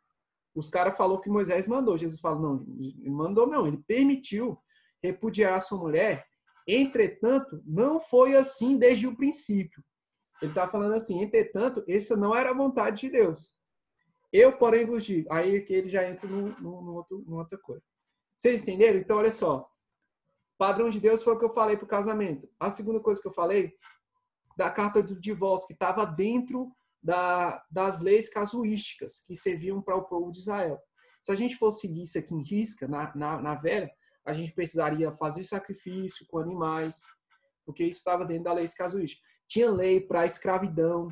Os caras falaram que Moisés mandou. Jesus fala, não, ele mandou não, ele permitiu repudiar a sua mulher. Entretanto, não foi assim desde o princípio. Ele está falando assim, entretanto, essa não era a vontade de Deus. Eu, porém, vos digo. Aí que ele já entra numa outra coisa. Vocês entenderam? Então, olha só. Padrão de Deus foi o que eu falei para o casamento. A segunda coisa que eu falei, da carta do divórcio, que estava dentro das leis casuísticas que serviam para o povo de Israel. Se a gente fosse seguir isso aqui em risca, na Vera, a gente precisaria fazer sacrifício com animais, porque isso estava dentro da lei casuística. Tinha lei para escravidão,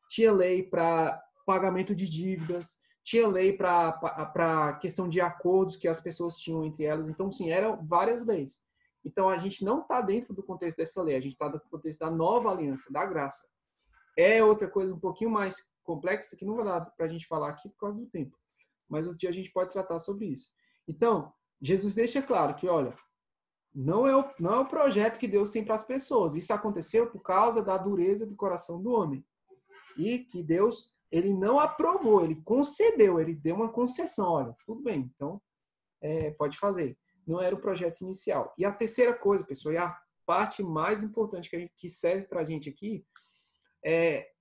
tinha lei para pagamento de dívidas, tinha lei para questão de acordos que as pessoas tinham entre elas. Então, sim, eram várias leis. Então, a gente não está dentro do contexto dessa lei, a gente está no contexto da nova aliança, da graça. É outra coisa um pouquinho mais complexa que não vai dar para a gente falar aqui por causa do tempo. Mas outro dia a gente pode tratar sobre isso. Então, Jesus deixa claro que, olha, não é o projeto que Deus tem para as pessoas. Isso aconteceu por causa da dureza do coração do homem. E que Deus, ele não aprovou, ele concedeu, ele deu uma concessão. Olha, tudo bem, então pode fazer. Não era o projeto inicial. E a terceira coisa, pessoal, e a parte mais importante que serve para a gente aqui,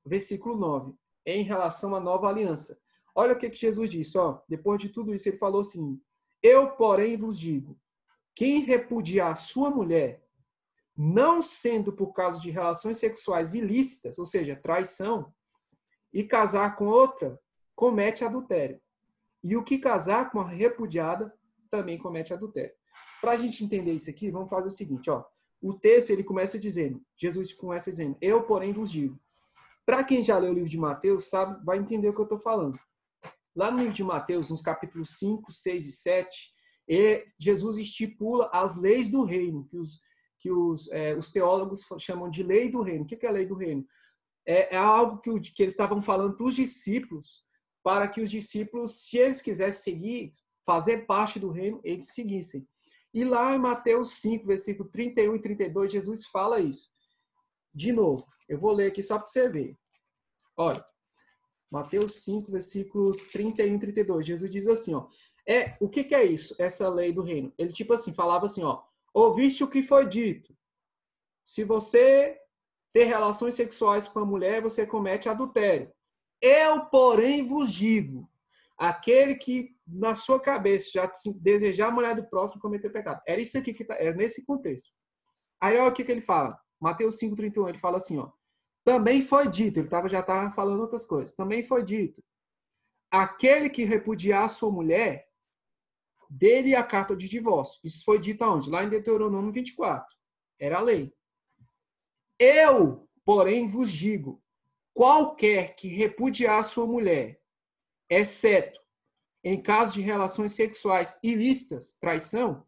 versículo 9, em relação à nova aliança. Olha o que Jesus disse, ó, depois de tudo isso, ele falou assim, eu, porém, vos digo, quem repudiar sua mulher, não sendo por causa de relações sexuais ilícitas, ou seja, traição, e casar com outra, comete adultério. E o que casar com a repudiada, também comete adultério. Para a gente entender isso aqui, vamos fazer o seguinte, ó, o texto, ele começa dizendo, Jesus começa dizendo, eu, porém, vos digo. Para quem já leu o livro de Mateus, sabe, vai entender o que eu estou falando. Lá no livro de Mateus, nos capítulos 5, 6 e 7, Jesus estipula as leis do reino, que os teólogos chamam de lei do reino. O que é a lei do reino? É algo que eles estavam falando para os discípulos, para que os discípulos, se eles quisessem seguir, fazer parte do reino, eles seguissem. E lá em Mateus 5, versículo 31 e 32, Jesus fala isso. De novo, eu vou ler aqui só para você ver. Olha, Mateus 5, versículo 31 e 32, Jesus diz assim, ó, o que é isso, essa lei do reino? Ele tipo assim, falava assim, ó, ouviste o que foi dito, se você ter relações sexuais com a mulher, você comete adultério. Eu, porém, vos digo, aquele que na sua cabeça já desejar a mulher do próximo cometer pecado. Era isso aqui era nesse contexto. Aí olha o que ele fala, Mateus 5, 31, ele fala assim, ó, também foi dito, ele já estava falando outras coisas, também foi dito, aquele que repudiar sua mulher, dê-lhe a carta de divórcio. Isso foi dito aonde? Lá em Deuteronômio 24. Era a lei. Eu, porém, vos digo, qualquer que repudiar sua mulher, exceto em caso de relações sexuais ilícitas, traição,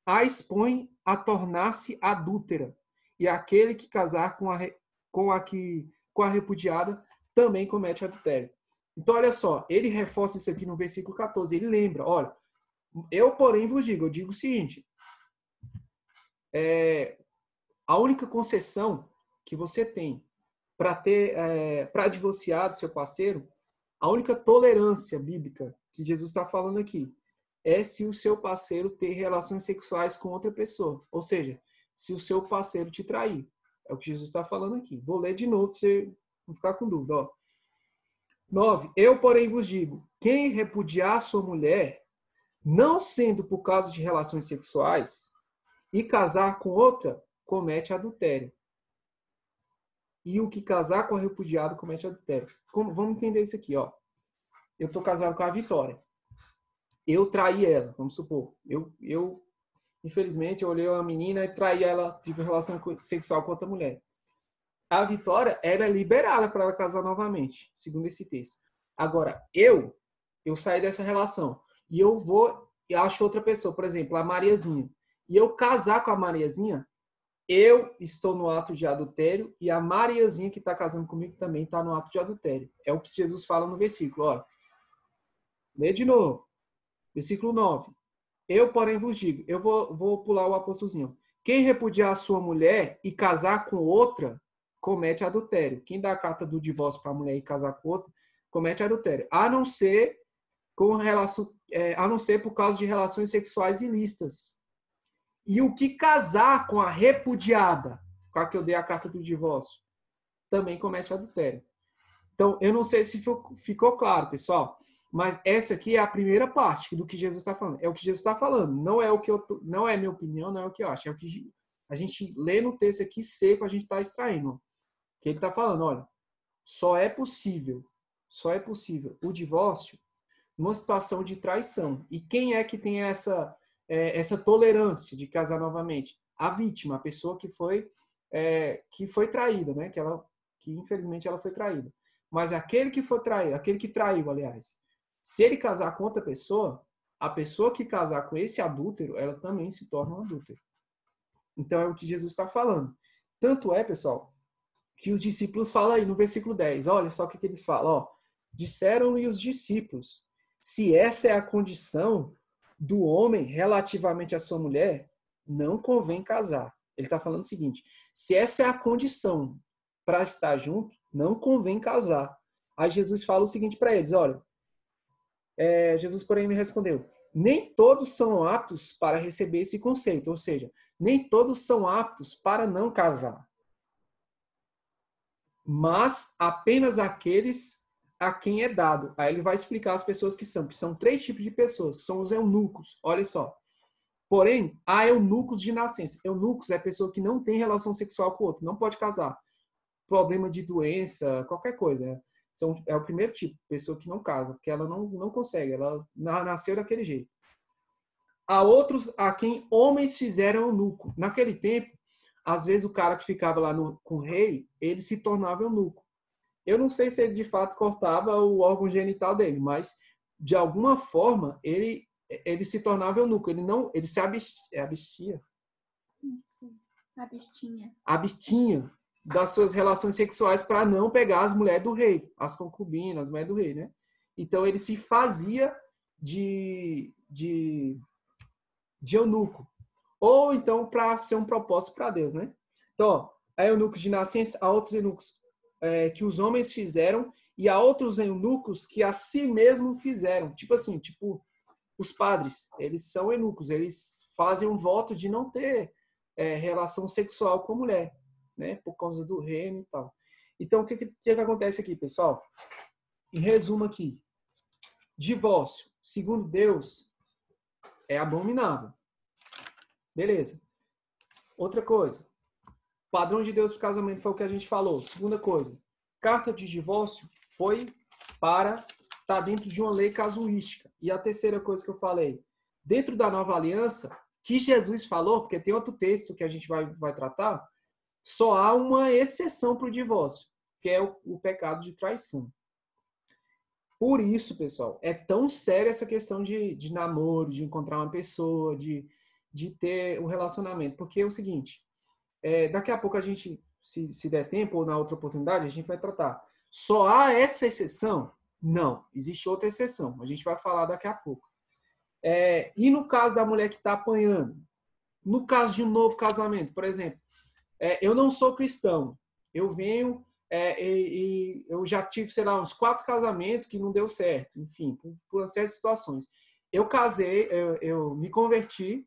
a expõe a tornar-se adúltera. E aquele que casar com a repudiada também comete adultério. Então, olha só, ele reforça isso aqui no versículo 14. Ele lembra, olha, eu, porém, vos digo, eu digo o seguinte, a única concessão que você tem para divorciar do seu parceiro, a única tolerância bíblica que Jesus está falando aqui é se o seu parceiro ter relações sexuais com outra pessoa. Ou seja, se o seu parceiro te trair. É o que Jesus está falando aqui. Vou ler de novo para você não ficar com dúvida. Ó. 9. Eu, porém, vos digo, quem repudiar sua mulher, não sendo por causa de relações sexuais, e casar com outra, comete adultério. E o que casar com a repudiada comete adultério. Vamos entender isso aqui, ó. Eu tô casado com a Vitória. Eu traí ela, vamos supor. Infelizmente, eu olhei uma menina e traí ela, tive relação sexual com outra mulher. A Vitória era liberada para ela casar novamente, segundo esse texto. Agora, eu saí dessa relação e eu vou e acho outra pessoa, por exemplo, a Mariazinha. E eu casar com a Mariazinha, eu estou no ato de adultério e a Mariazinha que está casando comigo também está no ato de adultério. É o que Jesus fala no versículo. Olha. Lê de novo. Versículo 9. Eu, porém, vos digo, eu vou pular o apóstolozinho. Quem repudiar a sua mulher e casar com outra, comete adultério. Quem dá a carta do divórcio para a mulher e casar com outra, comete adultério. A não ser por causa de relações sexuais ilícitas. E o que casar com a repudiada, com a que eu dei a carta do divórcio, também comete adultério. Então, eu não sei se ficou claro, pessoal, mas essa aqui é a primeira parte do que Jesus está falando. É o que Jesus está falando. Não é minha opinião, não é o que eu acho. É o que a gente lê no texto aqui seco, a gente está extraindo. Que ele está falando, olha, só é possível o divórcio numa situação de traição. E quem é que tem essa tolerância de casar novamente? A vítima, a pessoa que foi traída, né? Que infelizmente ela foi traída. Mas aquele que foi traído, aquele que traiu, aliás, se ele casar com outra pessoa, a pessoa que casar com esse adúltero, ela também se torna um adúltero. Então é o que Jesus está falando. Tanto é, pessoal, que os discípulos falam aí no versículo 10. Olha só o que eles falam. Ó, disseram-lhe os discípulos, se essa é a condição do homem relativamente à sua mulher, não convém casar. Ele está falando o seguinte, se essa é a condição para estar junto, não convém casar. Aí Jesus fala o seguinte para eles, olha, Jesus, porém, me respondeu, nem todos são aptos para receber esse conceito, ou seja, nem todos são aptos para não casar, mas apenas aqueles a quem é dado. Aí ele vai explicar as pessoas que são 3 tipos de pessoas, que são os eunucos, olha só. Porém, há eunucos de nascença. Eunucos é pessoa que não tem relação sexual com o outro, não pode casar. Problema de doença, qualquer coisa. É o primeiro tipo, pessoa que não casa, porque ela não consegue, ela nasceu daquele jeito. Há outros a quem homens fizeram eunuco. Naquele tempo, às vezes o cara que ficava lá com o rei, ele se tornava eunuco. Eu não sei se ele de fato cortava o órgão genital dele, mas de alguma forma ele se tornava eunuco. Ele se abstia. Abstinha das suas relações sexuais para não pegar as mulheres do rei, as concubinas, as mulheres do rei, né? Então ele se fazia de eunuco. Ou então para ser um propósito para Deus, né? Então, ó, há eunucos de nascença, há outros eunucos que os homens fizeram e há outros eunucos que a si mesmo fizeram. Tipo assim, os padres, eles são eunucos, eles fazem um voto de não ter relação sexual com a mulher, né? Por causa do reino e tal. Então, o que acontece aqui, pessoal? Em resumo aqui, divórcio, segundo Deus, é abominável. Beleza. Outra coisa, padrão de Deus para o casamento foi o que a gente falou. Segunda coisa, carta de divórcio foi para estar dentro de uma lei casuística. E a terceira coisa que eu falei, dentro da nova aliança, que Jesus falou, porque tem outro texto que a gente vai tratar, só há uma exceção para o divórcio, que é o pecado de traição. Por isso, pessoal, é tão séria essa questão de namoro, de encontrar uma pessoa, de ter um relacionamento. Porque é o seguinte, daqui a pouco a gente, se der tempo ou na outra oportunidade, a gente vai tratar. Só há essa exceção? Não, existe outra exceção. A gente vai falar daqui a pouco. E no caso da mulher que está apanhando? No caso de um novo casamento, por exemplo, eu não sou cristão. Eu venho e eu já tive, sei lá, uns 4 casamentos que não deu certo. Enfim, por uma série de situações. Eu casei, eu me converti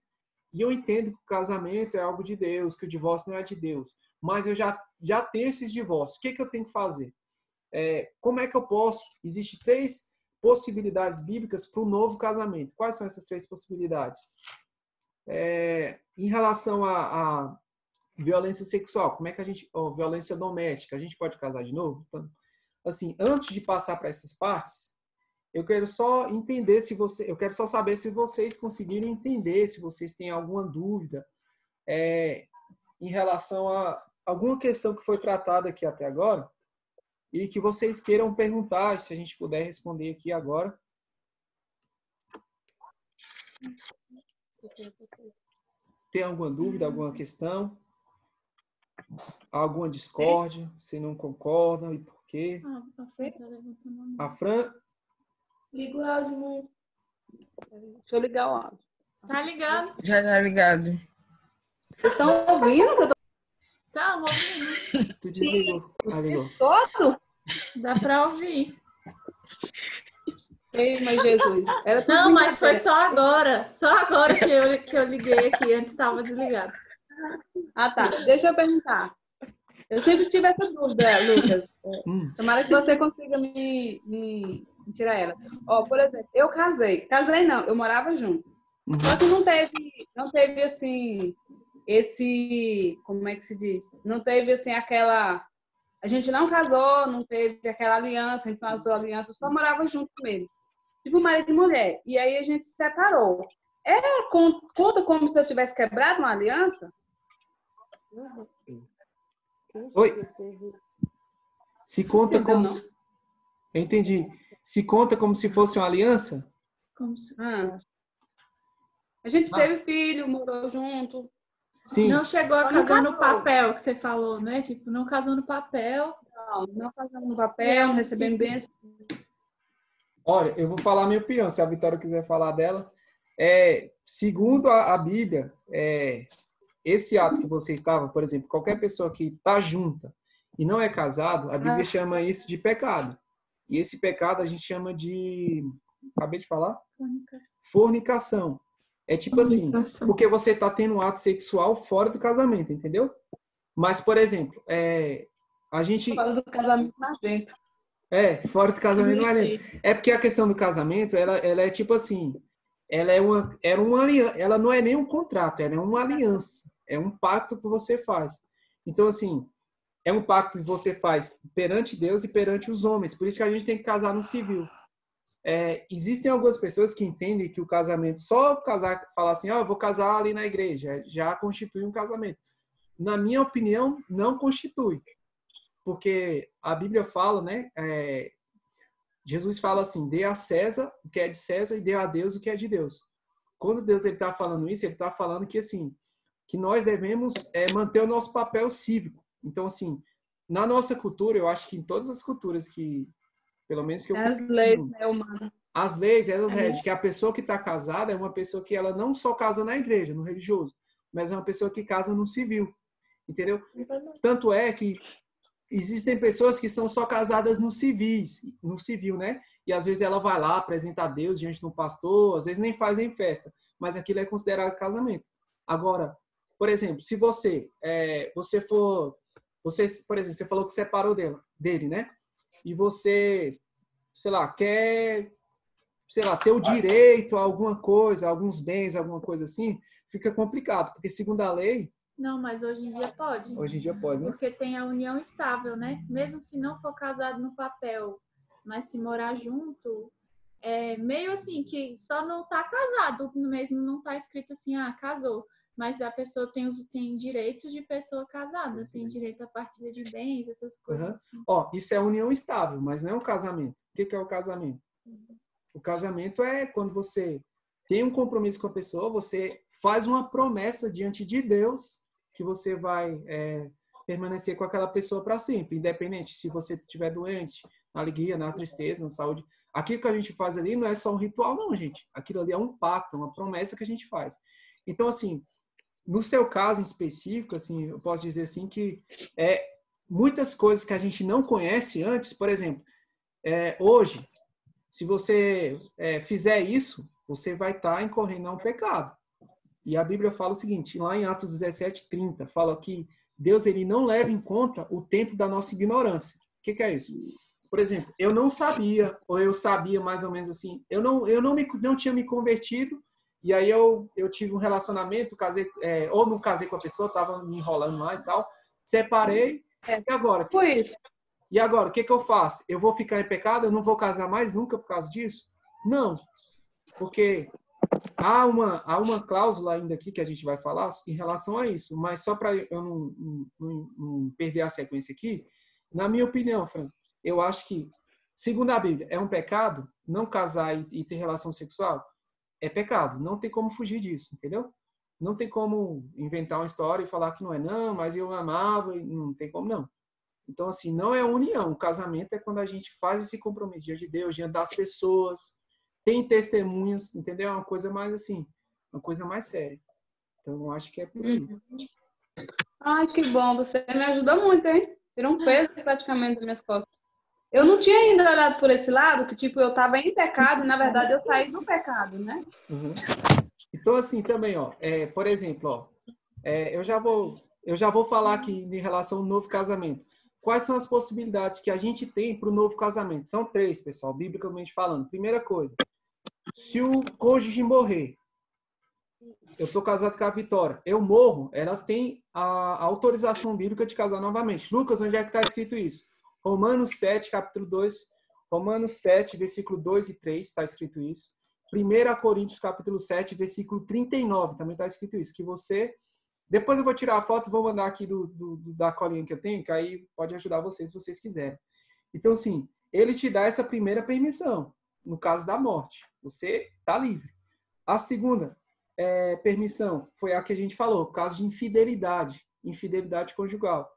e eu entendo que o casamento é algo de Deus, que o divórcio não é de Deus. Mas eu já tenho esses divórcios. O que eu tenho que fazer? Como é que eu posso? Existem 3 possibilidades bíblicas para o novo casamento. Quais são essas 3 possibilidades? Em relação Violência sexual, como é que a gente... violência doméstica, a gente pode casar de novo? Então, assim, antes de passar para essas partes, eu quero só entender eu quero só saber se vocês conseguiram entender, se vocês têm alguma dúvida em relação a alguma questão que foi tratada aqui até agora e que vocês queiram perguntar, se a gente puder responder aqui agora. Tem alguma dúvida, alguma questão? Alguma discórdia? Se não concordam e por quê? A Fran tá levantando a mão. A Fran... Liga o áudio, mãe. Deixa eu ligar o áudio. Tá ligado? Já tá ligado. Vocês estão ouvindo que eu tô Tá, ouvindo. Tu desligou. Ah, ligou. todo? Dá pra ouvir. Ei, mas Jesus. Era tudo Não, mas foi brincadeira. só agora. Só agora que eu liguei aqui. Antes estava desligado. Ah, tá. Deixa eu perguntar. Eu sempre tive essa dúvida, Lucas. Tomara que você consiga me tirar ela. Ó, por exemplo, eu casei. Casei não, eu morava junto. Só que não teve assim, como é que se diz? Não teve assim aquela... A gente não casou, não teve aquela aliança, a gente não usou aliança, só morava junto mesmo. Tipo marido e mulher. E aí a gente se separou. Conta como se eu tivesse quebrado uma aliança? Oi? Se conta Entendeu, como não? se... Eu entendi. Se conta como se fosse uma aliança? Como se... A gente teve filho, morou junto. Sim. Não chegou a Só não casar no casou. papel, que você falou, né? Tipo, não casou no papel. Não casamos no papel, não recebemos bênção. Olha, eu vou falar a minha opinião, se a Vitória quiser falar dela. Segundo a Bíblia, esse ato que você estava, por exemplo, qualquer pessoa que está junta e não é casado, a Bíblia chama isso de pecado. E esse pecado a gente chama de... Acabei de falar? Fornicação. É tipo assim, porque você está tendo um ato sexual fora do casamento, entendeu? Mas, por exemplo, a gente... Fala do casamento nojento. Fora do casamento não é nem. É porque a questão do casamento, ela é tipo assim, ela não é nem um contrato, ela é uma aliança, é um pacto que você faz. Então, assim, é um pacto que você faz perante Deus e perante os homens, por isso que a gente tem que casar no civil. Existem algumas pessoas que entendem que o casamento, só falar assim, eu vou casar ali na igreja, já constitui um casamento. Na minha opinião, não constitui. Porque a Bíblia fala, né? Jesus fala assim, dê a César o que é de César e dê a Deus o que é de Deus. Quando Deus está falando isso, ele está falando que assim, que nós devemos manter o nosso papel cívico. Então, assim, na nossa cultura, eu acho que em todas as culturas que, pelo menos que eu... As leis, né, humanas. As leis, elas regem que a pessoa que está casada é uma pessoa que ela não só casa na igreja, no religioso, mas é uma pessoa que casa no civil. Entendeu? Tanto é que existem pessoas que são só casadas no civil, né? E às vezes ela vai lá, apresenta a Deus diante de um pastor, às vezes nem fazem festa, mas aquilo é considerado casamento. Agora, por exemplo, se por exemplo, você falou que separou dele, né? E você, sei lá, quer, ter o direito a alguma coisa, alguns bens, alguma coisa assim, fica complicado, porque segundo a lei, Não, mas hoje em dia pode. hoje em dia pode, né? Porque tem a união estável, né? Mesmo se não for casado no papel, mas se morar junto, é meio assim, que só não tá casado mesmo, não tá escrito assim, casou. Mas a pessoa tem direitos de pessoa casada, tem direito à partilha de bens, essas coisas assim. Isso é união estável, mas não é um casamento. O que é o casamento? O casamento é quando você tem um compromisso com a pessoa, você faz uma promessa diante de Deus que você vai permanecer com aquela pessoa para sempre, independente se você estiver doente, na alegria, na tristeza, na saúde. Aquilo que a gente faz ali não é só um ritual, não, gente. Aquilo ali é um pacto, uma promessa que a gente faz. Então, assim, no seu caso em específico, assim, eu posso dizer assim que muitas coisas que a gente não conhece antes, por exemplo, hoje, se você fizer isso, você vai estar incorrendo a um pecado. E a Bíblia fala o seguinte, lá em Atos 17:30, fala que Deus ele não leva em conta o tempo da nossa ignorância. O que é isso? Por exemplo, eu não sabia, ou eu sabia mais ou menos assim, eu não tinha me convertido, e aí eu tive um relacionamento, casei, ou não casei com a pessoa, tava me enrolando lá e tal, separei, e agora? Foi isso. E agora, o que eu faço? Eu vou ficar em pecado? Eu não vou casar mais nunca por causa disso? Não, porque há uma cláusula ainda aqui que a gente vai falar em relação a isso, mas só para eu não perder a sequência aqui, na minha opinião, Fran, eu acho que, segundo a Bíblia, é um pecado não casar e ter relação sexual? É pecado, não tem como fugir disso, entendeu? Não tem como inventar uma história e falar que não é, não, mas eu amava, não tem como não. Então, assim, não é união. O casamento é quando a gente faz esse compromisso diante de Deus, diante das pessoas, tem testemunhas, entendeu? É uma coisa mais assim, uma coisa mais séria. Então, eu acho que é por aí. Ai, que bom. Você me ajuda muito, hein? Tirou um peso praticamente das minhas costas. Eu não tinha ainda olhado por esse lado, que tipo, eu estava em pecado e, na verdade, eu saí do pecado, né? Uhum. Então, assim, também, ó, por exemplo, ó, eu já vou falar aqui em relação ao novo casamento. Quais são as possibilidades que a gente tem para o novo casamento? São 3, pessoal, biblicamente falando. Primeira coisa, se o cônjuge morrer, eu estou casado com a Vitória, eu morro, ela tem a autorização bíblica de casar novamente. Lucas, onde é que está escrito isso? Romanos 7, capítulo 2, Romanos 7, versículo 2 e 3, está escrito isso. 1 Coríntios, capítulo 7, versículo 39, também está escrito isso, que você... Depois eu vou tirar a foto e vou mandar aqui da colinha que eu tenho, que aí pode ajudar vocês se vocês quiserem. Então, assim, ele te dá essa primeira permissão, no caso da morte. Você está livre. A segunda permissão foi a que a gente falou, caso de infidelidade conjugal.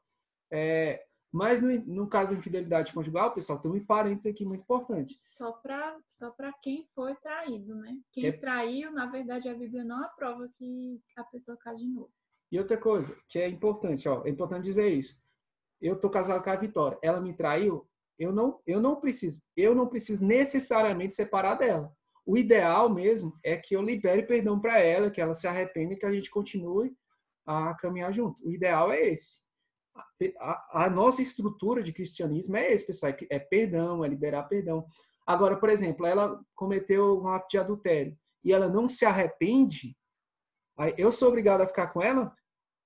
Mas no caso de infidelidade conjugal, pessoal, tem um parênteses aqui muito importante. Só para quem foi traído, né? Quem traiu, na verdade, a Bíblia não aprova que a pessoa case de novo. E outra coisa que é importante, ó, é importante dizer isso. Eu tô casado com a Vitória, ela me traiu, eu não preciso necessariamente separar dela. O ideal mesmo é que eu libere perdão para ela, que ela se arrependa e que a gente continue a caminhar junto. O ideal é esse. A nossa estrutura de cristianismo é esse, pessoal, é perdão, é liberar perdão. Agora, por exemplo, ela cometeu um ato de adultério e ela não se arrepende, aí eu sou obrigado a ficar com ela?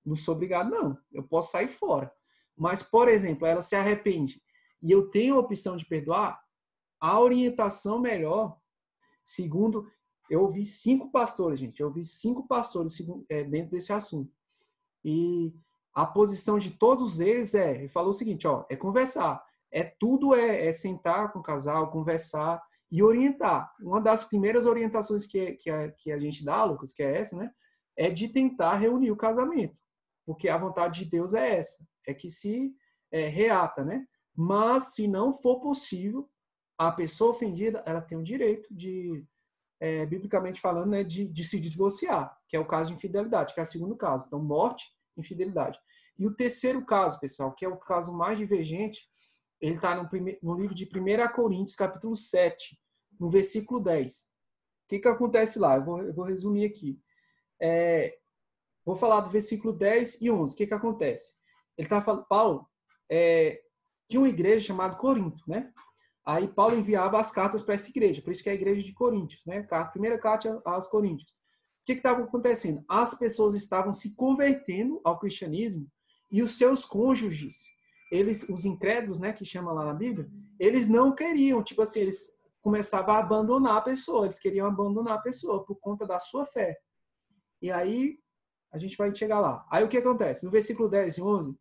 Não sou obrigado, não. Eu posso sair fora. Mas, por exemplo, ela se arrepende e eu tenho a opção de perdoar, a orientação melhor, segundo, eu ouvi 5 pastores, gente. Eu ouvi 5 pastores dentro desse assunto. E a posição de todos eles ele falou o seguinte, ó, é conversar. Tudo é sentar com o casal, conversar e orientar. Uma das primeiras orientações que a gente dá, Lucas, que é essa, né? É de tentar reunir o casamento. Porque a vontade de Deus é essa. É que se reata, né? Mas, se não for possível, a pessoa ofendida, ela tem o direito de, biblicamente falando, né, de se divorciar, que é o caso de infidelidade, que é o segundo caso. Então, morte, infidelidade. E o terceiro caso, pessoal, que é o caso mais divergente, ele está no livro de 1 Coríntios, capítulo 7, no versículo 10. O que acontece lá? Eu vou resumir aqui. Vou falar do versículo 10 e 11. O que acontece? Ele está falando, Paulo tinha uma igreja chamada Corinto, né? Aí Paulo enviava as cartas para essa igreja, por isso que é a igreja de Coríntios, né? Primeira carta aos Coríntios. O que estava acontecendo? As pessoas estavam se convertendo ao cristianismo e os seus cônjuges, os incrédulos, né, que chama lá na Bíblia, eles não queriam, tipo assim, eles começavam a abandonar a pessoa, eles queriam abandonar a pessoa por conta da sua fé. E aí, a gente vai chegar lá. Aí o que acontece? No versículo 10 e 11,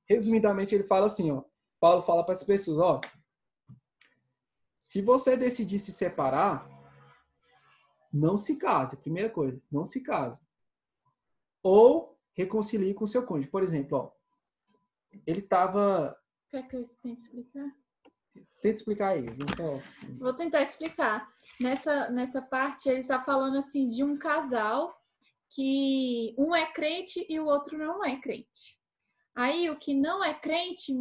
resumidamente ele fala assim, ó, Paulo fala para as pessoas, ó, se você decidir se separar, não se case, primeira coisa, não se case. Ou reconcilie com o seu cônjuge. Por exemplo, ó, ele estava... Quer que eu tente explicar? Tenta explicar aí. Vou tentar explicar. Nessa parte, ele está falando assim de um casal que um é crente e o outro não é crente. Aí o que não é crente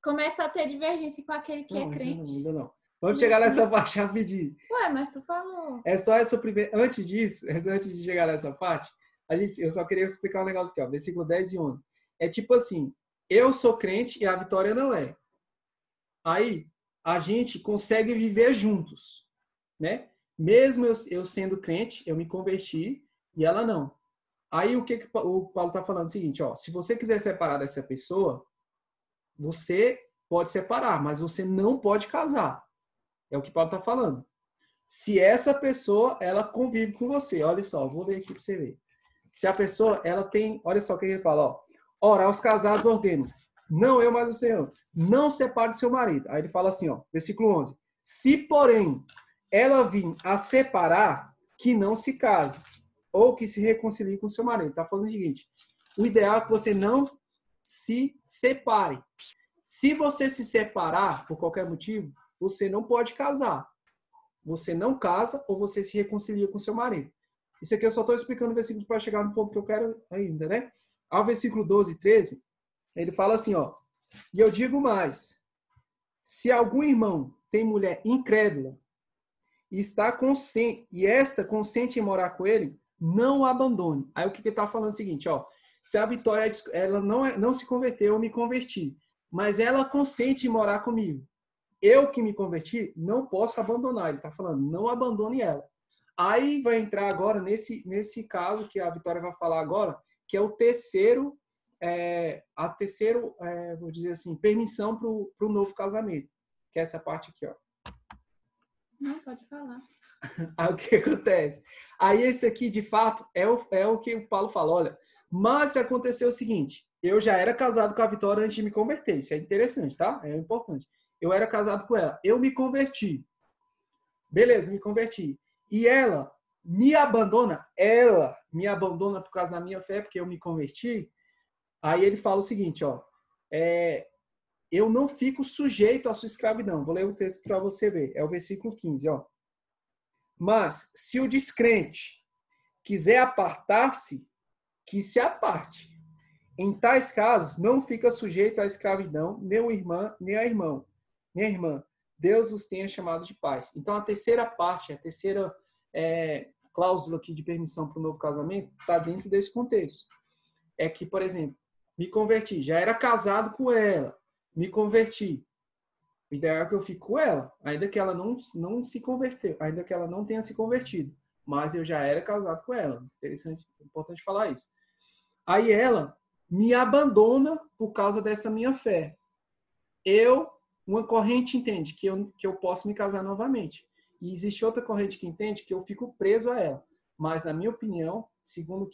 começa a ter divergência com aquele que é crente. Ainda não. Vamos chegar nessa parte rapidinho. Ué, mas tu falou. É só essa primeira... Antes de chegar nessa parte, eu só queria explicar um negócio aqui, ó, versículo 10 e 11. É tipo assim, eu sou crente e a Vitória não é. Aí, a gente consegue viver juntos, né? Mesmo eu sendo crente, eu me converti e ela não. Aí o que o Paulo está falando? É o seguinte, ó, se você quiser separar dessa pessoa, você pode separar, mas você não pode casar. É o que Paulo está falando. Se essa pessoa, ela convive com você, olha só, vou ler aqui para você ver. Se a pessoa, ela tem, olha só o que ele fala, ó. Ora, aos casados ordeno, não eu, mas o Senhor, não separe do seu marido. Aí ele fala assim, ó, versículo 11. Se, porém, ela vir a separar, que não se case, ou que se reconcilie com seu marido. Está falando o seguinte, o ideal é que você não se separe. Se você se separar, por qualquer motivo, você não pode casar. Você não casa ou você se reconcilia com seu marido. Isso aqui eu só estou explicando o versículo para chegar no ponto que eu quero ainda, né? Ao versículo 12 e 13, ele fala assim, ó. E eu digo mais. Se algum irmão tem mulher incrédula e está consciente, e esta consente em morar com ele, não o abandone. Aí o que ele está falando é o seguinte, ó. Se a Vitória, ela não se converteu, eu me converti. Mas ela consente em morar comigo. Eu que me converti, não posso abandonar. Ele está falando, não abandone ela. Aí vai entrar agora nesse caso que a Vitória vai falar agora, que é o terceiro, vou dizer assim, permissão para o novo casamento. Que é essa parte aqui, ó. Não, pode falar. Aí o que acontece? Aí esse aqui, de fato, é o que o Paulo fala. Olha, mas se acontecer o seguinte, eu já era casado com a Vitória antes de me converter. Isso é interessante, tá? É importante. Eu era casado com ela. Eu me converti. Beleza, me converti. E ela me abandona. Ela me abandona por causa da minha fé, porque eu me converti. Aí ele fala o seguinte, ó. Eu não fico sujeito à sua escravidão. Vou ler o texto para você ver. É o versículo 15, ó. Mas, se o descrente quiser apartar-se, que se aparte. Em tais casos, não fica sujeito à escravidão, nem o irmão, nem a irmã. Deus os tenha chamado de pais. Então, a terceira parte, a terceira cláusula aqui de permissão para o novo casamento está dentro desse contexto. É que, por exemplo, me converti, já era casado com ela, me converti. O ideal é que eu fique com ela, ainda que ela não se converteu, ainda que ela não tenha se convertido. Mas eu já era casado com ela. Interessante, importante falar isso. Aí ela me abandona por causa dessa minha fé. Uma corrente entende que eu posso me casar novamente. E existe outra corrente que entende que eu fico preso a ela. Mas, na minha opinião, segundo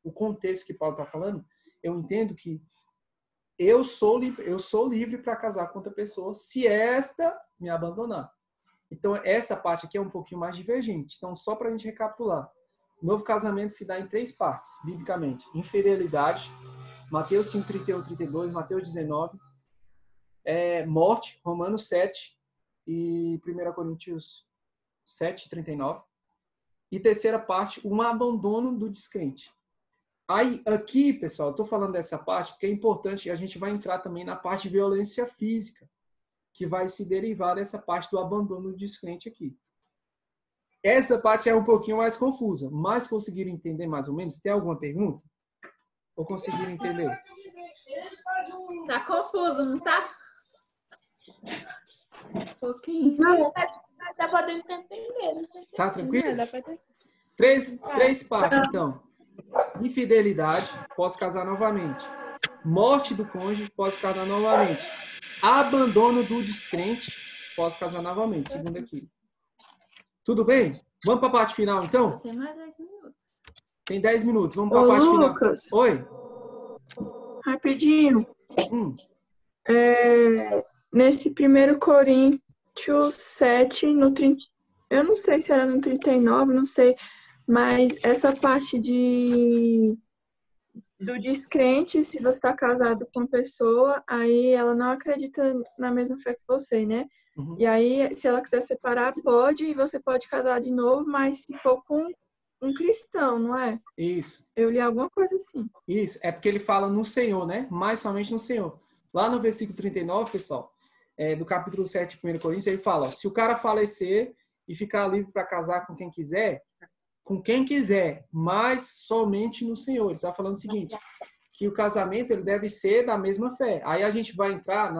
o contexto que Paulo está falando, eu entendo que eu sou livre para casar com outra pessoa se esta me abandonar. Então, essa parte aqui é um pouquinho mais divergente. Então, só para a gente recapitular. O novo casamento se dá em 3 partes, biblicamente. Infidelidade, Mateus 5, 31, 32, Mateus 19, morte, Romanos 7 e 1 Coríntios 7, 39. E terceira parte, um abandono do descrente. Aí, aqui, pessoal, eu estou falando dessa parte porque é importante, e a gente vai entrar também na parte de violência física, que vai se derivar dessa parte do abandono do descrente aqui. Essa parte é um pouquinho mais confusa, mas conseguiram entender mais ou menos? Tem alguma pergunta? Ou conseguiram entender? Tá confuso, não tá? Um pouquinho. Não, tá podendo entender. Tá tranquilo? Três partes, então. Infidelidade, posso casar novamente. Morte do cônjuge, posso casar novamente. Abandono do descrente, posso casar novamente. Segundo aqui. Tudo bem? Vamos para a parte final, então? Tem mais 10 minutos. Tem 10 minutos. Vamos para a parte Lucas, final. Oi? Rapidinho. Nesse 1 Coríntios 7, no 30, eu não sei se era no 39, não sei, mas essa parte do descrente, se você está casado com uma pessoa, aí ela não acredita na mesma fé que você, né? Uhum. E aí, se ela quiser separar, pode, e você pode casar de novo, mas se for com um cristão, não é? Isso. Eu li alguma coisa assim. Isso. É porque ele fala no Senhor, né? Mais somente no Senhor. Lá no versículo 39, pessoal, do capítulo 7 de 1 Coríntios, ele fala, ó, se o cara falecer e ficar livre para casar com quem quiser, mas somente no Senhor. Ele está falando o seguinte, que o casamento ele deve ser da mesma fé. Aí a gente vai entrar,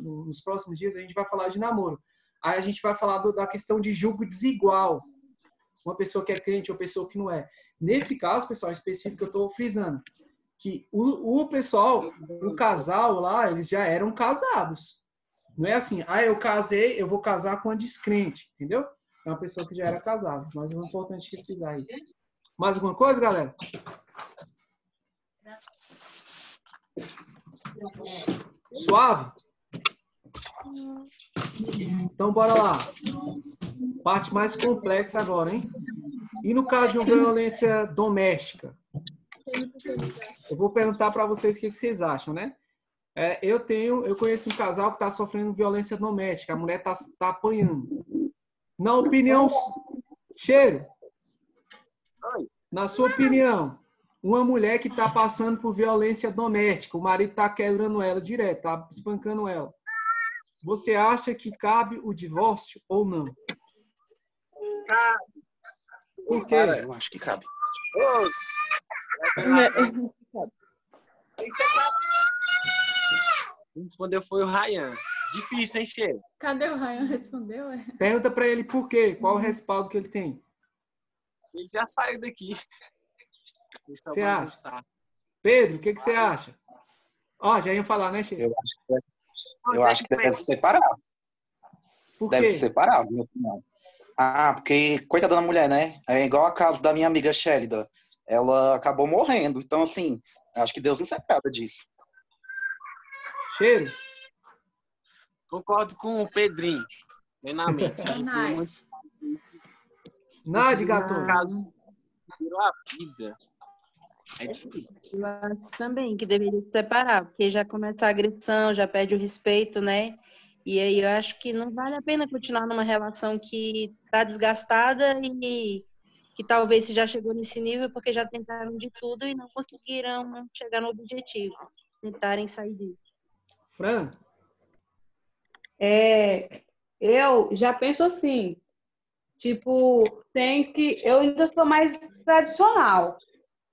nos próximos dias, a gente vai falar de namoro. Aí a gente vai falar da questão de julgo desigual. Uma pessoa que é crente ou pessoa que não é. Nesse caso, pessoal, em específico, eu estou frisando que o pessoal, o casal lá, eles já eram casados. Não é assim, eu casei, eu vou casar com a descrente, entendeu? É uma pessoa que já era casada. Mas é importante frisar aí. Mais alguma coisa, galera? Suave? Então, bora lá. Parte mais complexa agora, hein? E no caso de uma violência doméstica? Eu vou perguntar para vocês o que vocês acham, né? Eu conheço um casal que está sofrendo violência doméstica. A mulher tá apanhando. Na opinião... Cheiro? Na sua opinião, uma mulher que está passando por violência doméstica, o marido está quebrando ela direto, está espancando ela. Você acha que cabe o divórcio ou não? Cabe. Por quê? Cara, eu acho que cabe. Quem respondeu foi o Ryan. Difícil, hein, Cheiro? Cadê o Ryan? Respondeu? Pergunta para ele por quê. Qual o respaldo que ele tem? Ele já saiu daqui. Você acha? Pedro, o que você acha? Já ia falar, né, Cheiro? Eu acho que deve separar. Por quê? Deve separar, na minha opinião. Porque, coitada da mulher, né? É igual a caso da minha amiga Shélida. Ela acabou morrendo. Então, assim, acho que Deus não separa disso. Cheiro? Concordo com o Pedrinho. Plenamente. Nádia, gato. Caso virou a vida. É difícil. Eu acho também que deveria se separar, porque já começa a agressão, já perde o respeito, né? E aí eu acho que não vale a pena continuar numa relação que está desgastada e que talvez se já chegou nesse nível porque já tentaram de tudo e não conseguiram chegar no objetivo, tentarem sair disso. Fran? Eu já penso assim, tipo, eu ainda sou mais tradicional.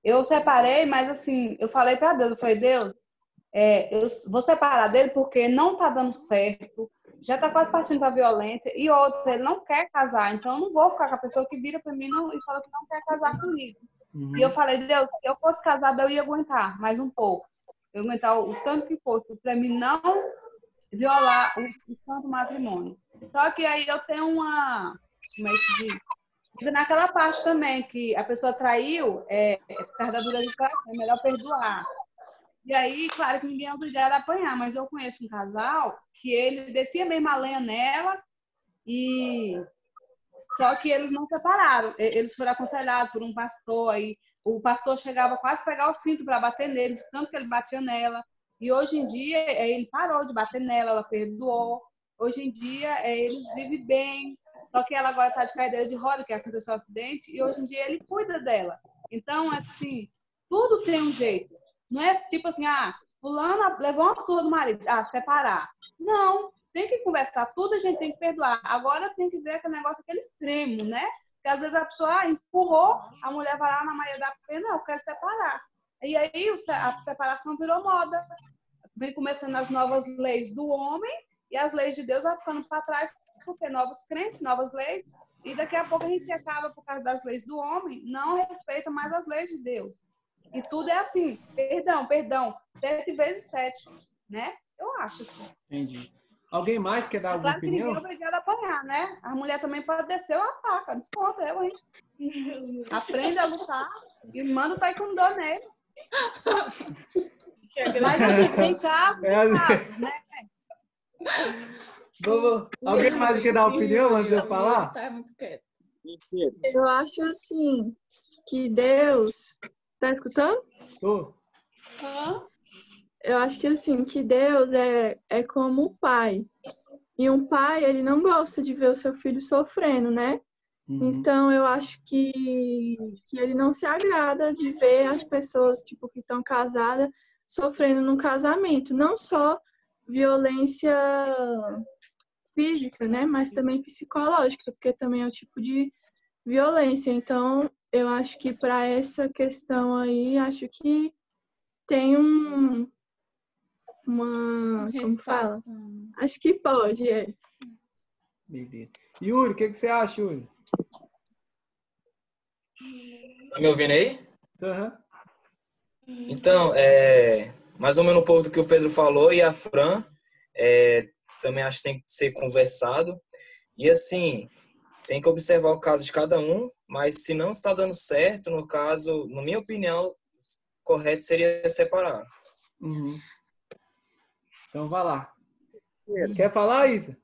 Eu separei, mas assim, eu falei para Deus, eu falei, Deus, eu vou separar dele porque não tá dando certo, já tá quase partindo pra violência, e outra, ele não quer casar, então eu não vou ficar com a pessoa que vira pra mim e fala que não quer casar comigo. E eu falei, Deus, se eu fosse casada, eu ia aguentar mais um pouco. Eu ia aguentar o tanto que fosse, pra mim não violar o santo matrimônio. Só que aí eu tenho como é que se diz? Naquela parte também, que a pessoa traiu, por causa da dura de coração, é melhor perdoar. E aí, claro que ninguém é obrigado a apanhar, mas eu conheço um casal que ele descia mesmo a lenha nela, só que eles não separaram. Eles foram aconselhados por um pastor, aí o pastor chegava quase a pegar o cinto para bater nele, de tanto que ele batia nela. E hoje em dia, ele parou de bater nela, ela perdoou. Hoje em dia, eles vivem bem. Só que ela agora está de cadeira de roda, que aconteceu um acidente, e hoje em dia ele cuida dela. Então, assim, tudo tem um jeito. Não é tipo assim, fulana levou uma surra do marido, separar. Não, tem que conversar, tudo a gente tem que perdoar. Agora tem que ver aquele negócio, aquele extremo, né? Porque às vezes a pessoa empurrou, a mulher vai lá na maioria da pena, eu quero separar. E aí a separação virou moda. Vem começando as novas leis do homem e as leis de Deus vão ficando para trás, porque novos crentes, novas leis, e daqui a pouco a gente acaba, por causa das leis do homem, não respeita mais as leis de Deus. E tudo é assim, perdão, 7 vezes 7, né? Eu acho assim. Entendi. Alguém mais quer dar alguma claro opinião? Que ninguém é obrigado a apanhar, né? A mulher também pode descer ou ataca, desconta eu, hein? Aprende a lutar e manda o taekwondo neles. Mas assim, vem cá, né? Alguém mais quer dar opinião antes de eu falar? Tá muito quieto. Eu acho assim que Deus... Tá escutando? Tô. Eu acho que assim, que Deus é como o pai. E um pai, ele não gosta de ver o seu filho sofrendo, né? Então, eu acho que ele não se agrada de ver as pessoas, tipo, que estão casadas sofrendo num casamento. Não só violência física, né? Mas também psicológica, porque também é um tipo de violência. Então, eu acho que para essa questão aí, acho que tem como fala? Acho que pode, Beleza. Yuri, o que você acha, Yuri? Tá me ouvindo aí? Uhum. Então, mais ou menos um pouco do que o Pedro falou e a Fran, também acho que tem que ser conversado. E assim, tem que observar o caso de cada um, mas se não está dando certo, no caso, na minha opinião, correto seria separar. Uhum. Então, vai lá. Quer falar, Isa?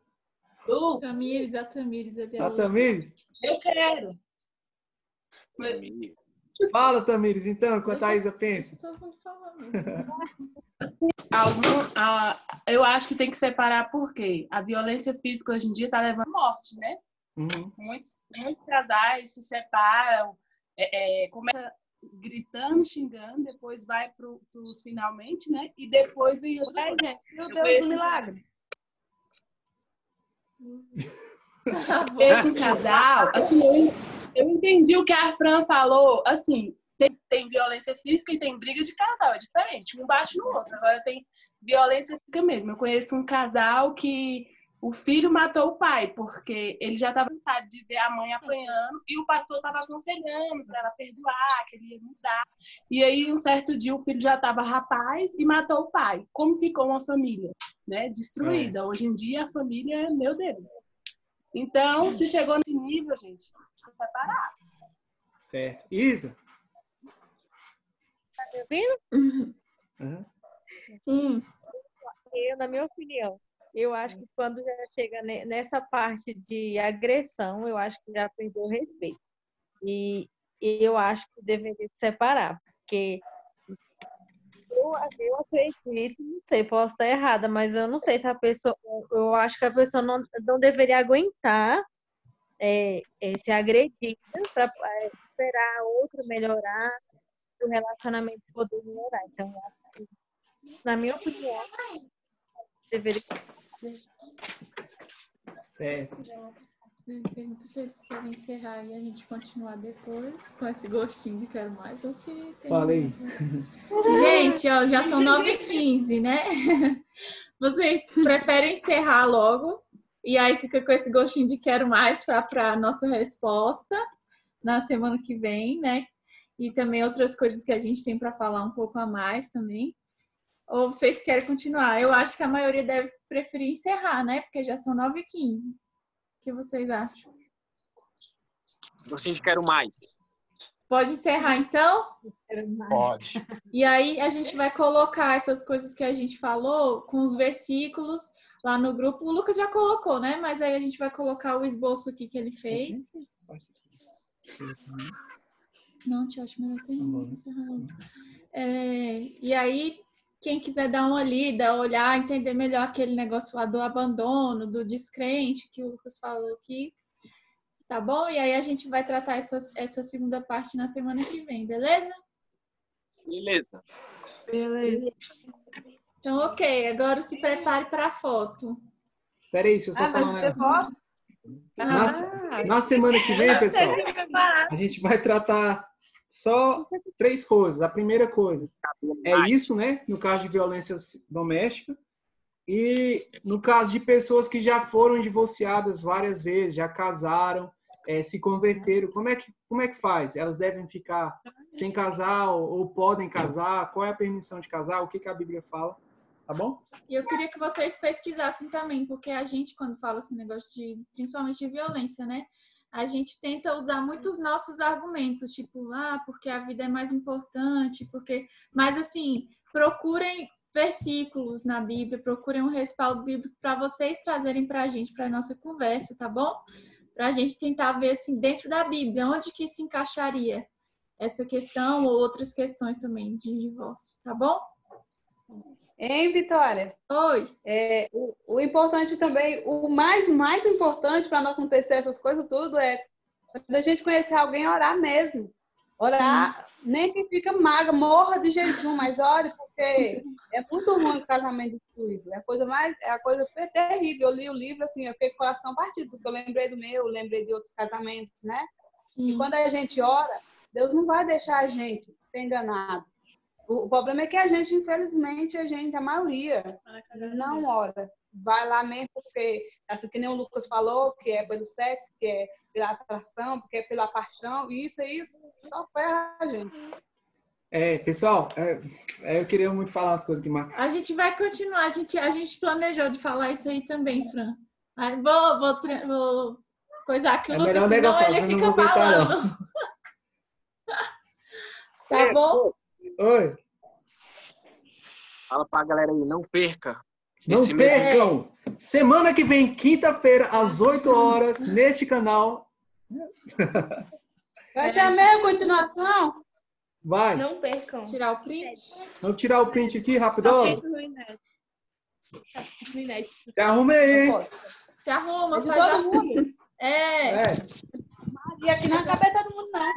Tamires, a Tamires. A Tamires? Eu quero. Fala, Tamires, então, enquanto a Isa pensa. Eu acho que tem que separar porque a violência física hoje em dia está levando à morte, né? Uhum. Muitos casais se separam, começa gritando, xingando, depois vai para os finalmente, né? E depois vem outras coisas. Meu Deus do milagre. Esse casal, assim, eu entendi o que a Fran falou, assim, tem violência física e tem briga de casal, é diferente, um bate no outro. Agora tem violência física mesmo. Eu conheço um casal que o filho matou o pai, porque ele já estava cansado de ver a mãe apanhando e o pastor estava aconselhando para ela perdoar, que ele ia mudar. E aí, um certo dia, o filho já estava rapaz e matou o pai. Como ficou uma família, né, destruída? Hoje em dia, a família, meu Deus. Então, se chegou nesse nível, gente, tem que separar. Certo. Isa? Tá me ouvindo? Uhum. Na minha opinião, eu acho que quando já chega nessa parte de agressão, eu acho que já perdeu o respeito. E eu acho que deveria separar, porque eu acredito, não sei, posso estar errada, mas eu não sei se a pessoa, eu acho que a pessoa não deveria aguentar se agredir para esperar a outra melhorar, o relacionamento poder melhorar. Então, eu acho que, na minha opinião, deveria. Certo. Pergunto se eles querem encerrar e a gente continuar depois com esse gostinho de quero mais ou se tem... Falei. Gente, ó, já são 9h15, né? Vocês preferem encerrar logo e aí fica com esse gostinho de quero mais para a nossa resposta na semana que vem, né? E também outras coisas que a gente tem para falar um pouco a mais também. Ou vocês querem continuar? Eu acho que a maioria deve preferir encerrar, né? Porque já são 9h15. O que vocês acham? Gostinho de quero mais. Pode encerrar, então? Pode. E aí a gente vai colocar essas coisas que a gente falou com os versículos lá no grupo. O Lucas já colocou, né? Mas aí a gente vai colocar o esboço aqui que ele fez. Não, tio, acho melhor terminar. E aí, quem quiser dar uma lida, olhar, entender melhor aquele negócio lá do abandono, do descrente que o Lucas falou aqui, tá bom? E aí a gente vai tratar essa segunda parte na semana que vem, beleza? Beleza. Então, ok. Agora se prepare para a foto. Peraí, deixa eu só falar um negócio. Na semana que vem, pessoal, a gente vai tratar só 3 coisas. A primeira coisa é isso, né? No caso de violência doméstica. E no caso de pessoas que já foram divorciadas várias vezes, já casaram, se converteram, como é que faz? Elas devem ficar sem casar ou podem casar? Qual é a permissão de casar? O que a Bíblia fala? Tá bom? E eu queria que vocês pesquisassem também, porque a gente, quando fala esse negócio principalmente de violência, né? A gente tenta usar muitos nossos argumentos, tipo, porque a vida é mais importante, Mas, assim, procurem versículos na Bíblia, procurem um respaldo bíblico para vocês trazerem para a gente, para a nossa conversa, tá bom? Para a gente tentar ver, assim, dentro da Bíblia, onde que se encaixaria essa questão ou outras questões também de divórcio, tá bom? Hein, Vitória? Oi. O importante também, o mais importante para não acontecer essas coisas tudo quando a gente conhecer alguém, orar mesmo. Orar, nem que fica magra, morra de jejum, mas ore, porque é muito ruim o casamento destruído. É a coisa terrível. Eu li o livro, assim, eu fiquei com o coração partido, porque eu lembrei do meu, lembrei de outros casamentos, né? E quando a gente ora, Deus não vai deixar a gente ser enganado. O problema é que a gente, infelizmente, a maioria não ora. vai lá mesmo porque, assim que nem o Lucas falou, que é pelo sexo, que é pela atração, porque é pela paixão, e isso aí só ferra a gente. Pessoal, eu queria muito falar umas coisas aqui, mas... A gente vai continuar, a gente planejou de falar isso aí também, Fran. Aí vou coisar que o Lucas, melhor senão negociar, ele eu não fica vou deitar, falando. Tá bom? Oi. Fala pra galera aí, não perca. Não percam! Semana que vem, quinta-feira, às 8 horas, neste canal. Vai ter a mesma continuação? Vai. Não percam. Tirar o print? Vamos tirar o print aqui, rapidão. Se arrume aí, hein? Se arruma, De faz todo mundo? E aqui não cabe todo mundo, não.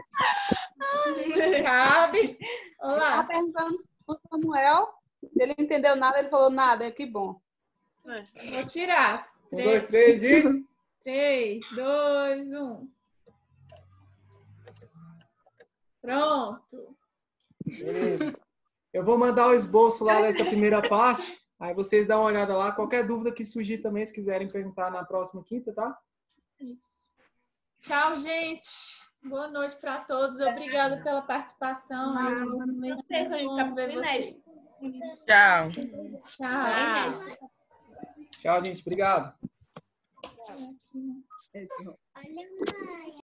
Cabe. Olá. Tá perguntando pro Samuel. Ele não entendeu nada, ele falou nada. Que bom. Vou tirar. 1, 2, 3 e... 3, 2, 1. Pronto. Beleza. Eu vou mandar o esboço lá dessa primeira parte. Aí vocês dão uma olhada lá. Qualquer dúvida que surgir também, se quiserem perguntar na próxima quinta, tá? Isso. Tchau, gente. Boa noite para todos. Obrigada pela participação. Vamos ver vocês. Tchau. Tchau. Tchau, gente. Obrigado. Olha, mãe.